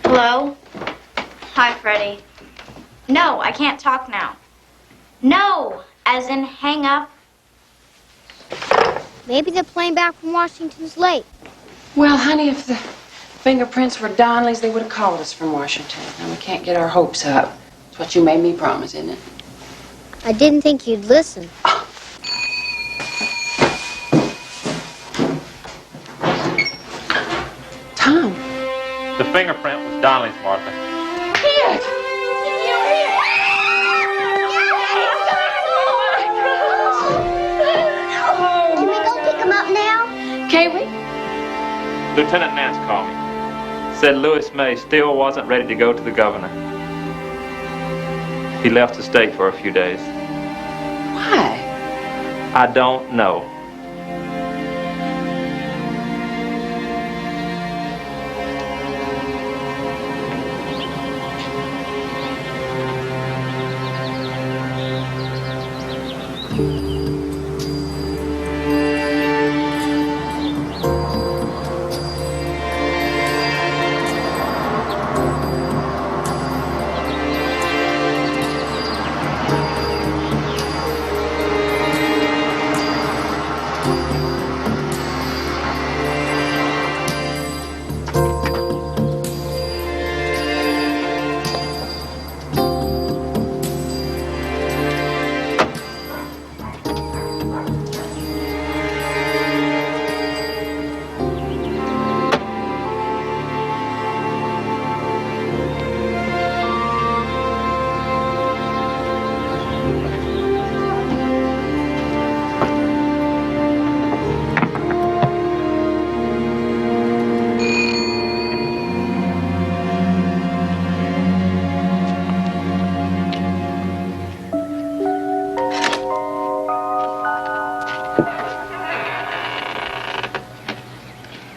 Hello? Hi, Freddie. No, I can't talk now. No, as in hang up. Maybe the plane back from Washington's late. Well, honey, if the fingerprints were Donnelly's, they would have called us from Washington. And we can't get our hopes up. It's what you made me promise, isn't it? I didn't think you'd listen. Tom. The fingerprint was Donnelly's, Martha. Here! Can we go pick him up now? Can we? Lieutenant Nance called me. Said Louis May still wasn't ready to go to the governor. He left the state for a few days. Why? I don't know.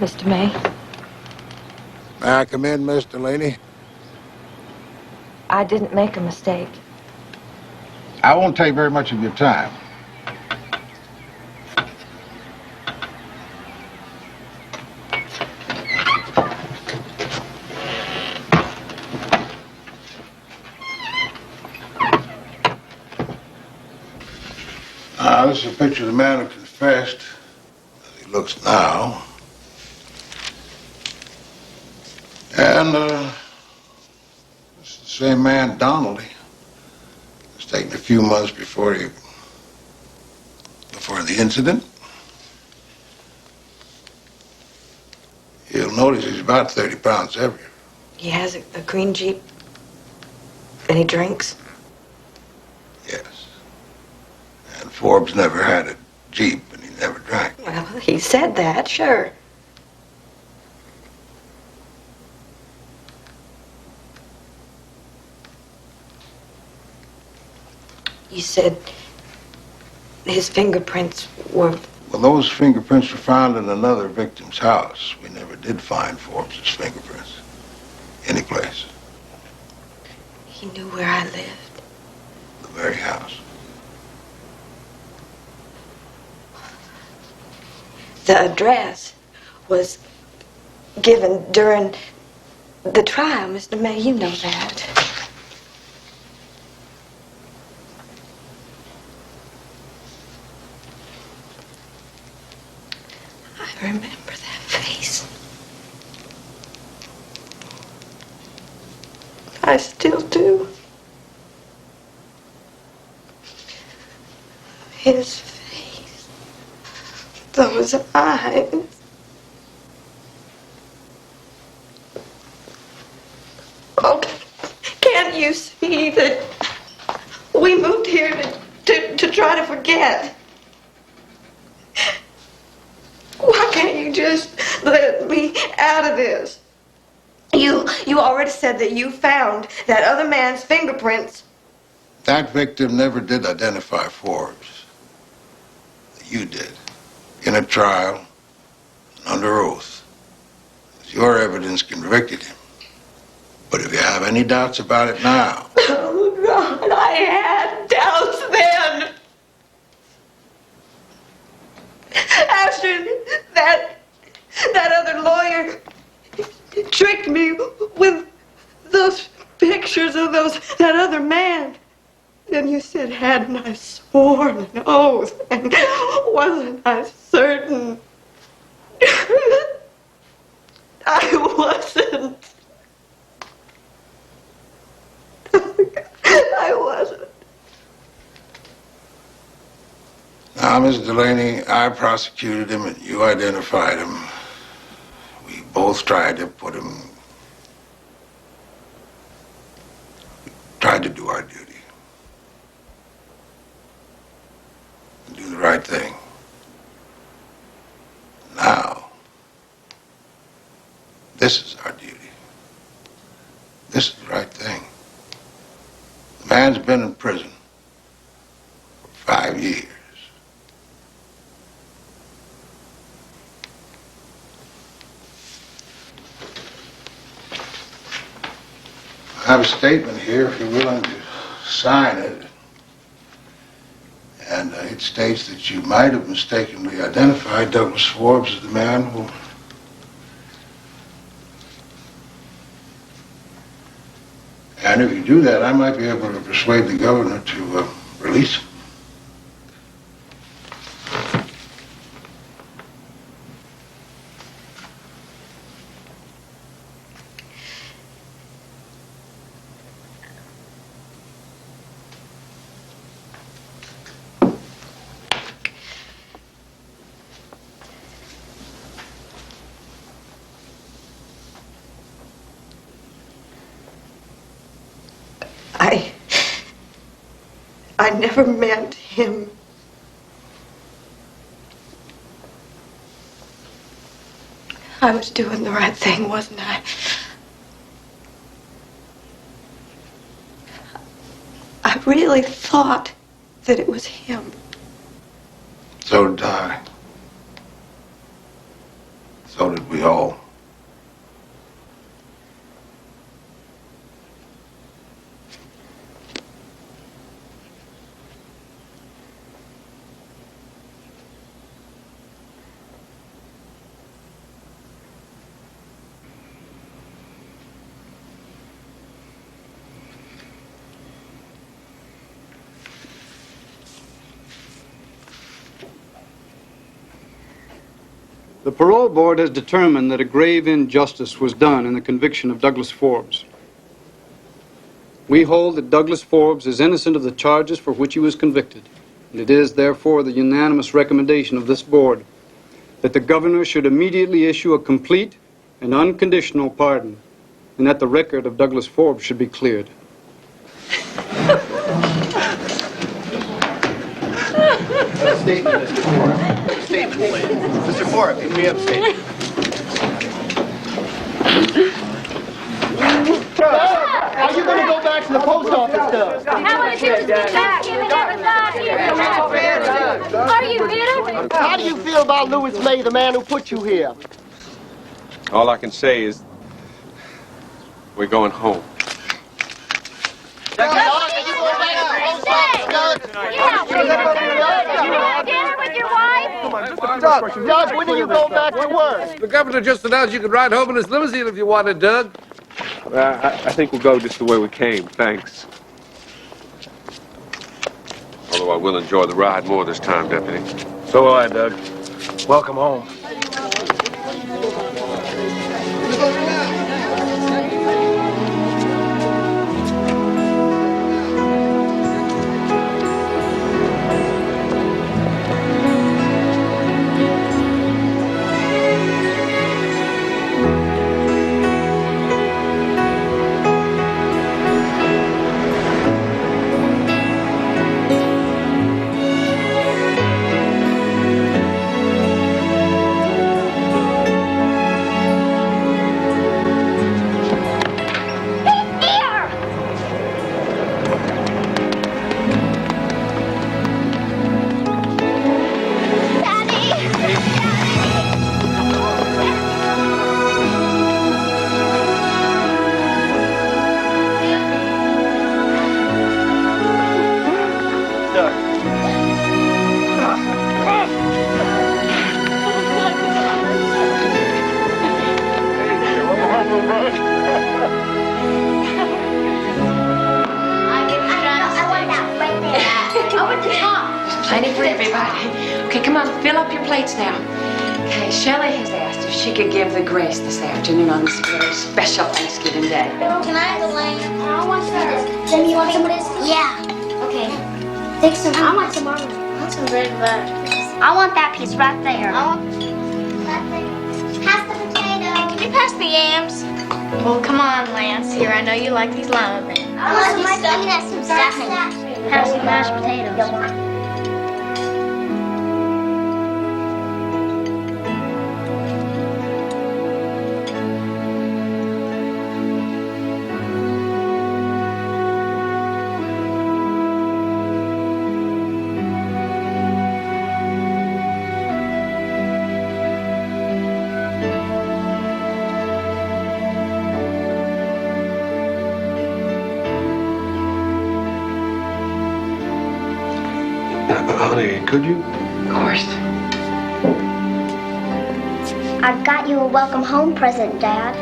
Mr. May? May I come in, Miss Delaney? I didn't make a mistake. I won't take very much of your time. This is a picture of the man who confessed, as he looks now. And, this is the same man, Donnelly. It's taken a few months before the incident. You'll notice he's about 30 pounds heavier. He has a green Jeep, and he drinks. Yes. Forbes never had a Jeep and he never drank. Well, he said that, sure. You said his fingerprints were... Well, those fingerprints were found in another victim's house. We never did find Forbes' fingerprints anyplace. He knew where I lived. The very house. The address was given during the trial, Mr. May. You know that. I remember that face. I still do. His face. Those eyes. Oh, can't you see that we moved here to try to forget? Why can't you just let me out of this? You already said that you found that other man's fingerprints. That victim never did identify Forbes. You did. In a trial, under oath. Your evidence convicted him. But if you have any doubts about it now... Oh, God, I had doubts then. After that other lawyer tricked me with those pictures of that other man. Then you said, hadn't I sworn an oath? And wasn't I certain? I wasn't. I wasn't. Now, Miss Delaney, I prosecuted him and you identified him. We both tried to put him... We tried to do our duty. And do the right thing. Now, this is our duty. This is the right thing. The man's been in prison for 5 years. I have a statement here if you're willing to sign it. And it states that you might have mistakenly identified Douglas Forbes as the man who... And if you do that, I might be able to persuade the governor to release him. I never meant him. I was doing the right thing, wasn't I? I really thought that it was him. So did I. So did we all. The parole board has determined that a grave injustice was done in the conviction of Douglas Forbes. We hold that Douglas Forbes is innocent of the charges for which he was convicted, and it is therefore the unanimous recommendation of this board that the governor should immediately issue a complete and unconditional pardon, and that the record of Douglas Forbes should be cleared. Statement, Mr. Forbes. Statement, please. Mr. Forbes, can we have a statement? Are you going to go back to the post office, Doug? How would you just get back? Give it everybody. Are you bitter? How do you feel about Louis May, the man who put you here? All I can say is we're going home. Yeah, you have dinner with your wife? Doug, when do you go back to work? The governor just announced you could ride home in his limousine if you wanted, Doug. I think we'll go just the way we came, thanks. Although I will enjoy the ride more this time, Deputy. So will I, Doug. Welcome home. Plenty for everybody. Okay, come on, fill up your plates now. Okay, Shelley has asked if she could give the grace this afternoon on this very special Thanksgiving Day. Can I have the lamb? I want some of this. Jim, you want some of this? Yeah. Okay. Take some. I want some marmalade. I want some bread and butter. I want that piece right there. I want that thing. Pass the potato. Can you pass the yams? Well, come on, Lance. Here, I know you like these lima beans. I want some stuffing. Have some stuffing. Have some mashed potatoes. Honey, could you? Of course. I've got you a welcome home present, Dad.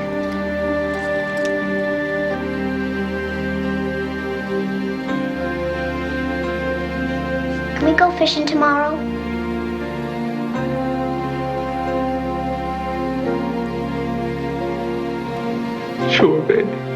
Can we go fishing tomorrow? Sure, baby.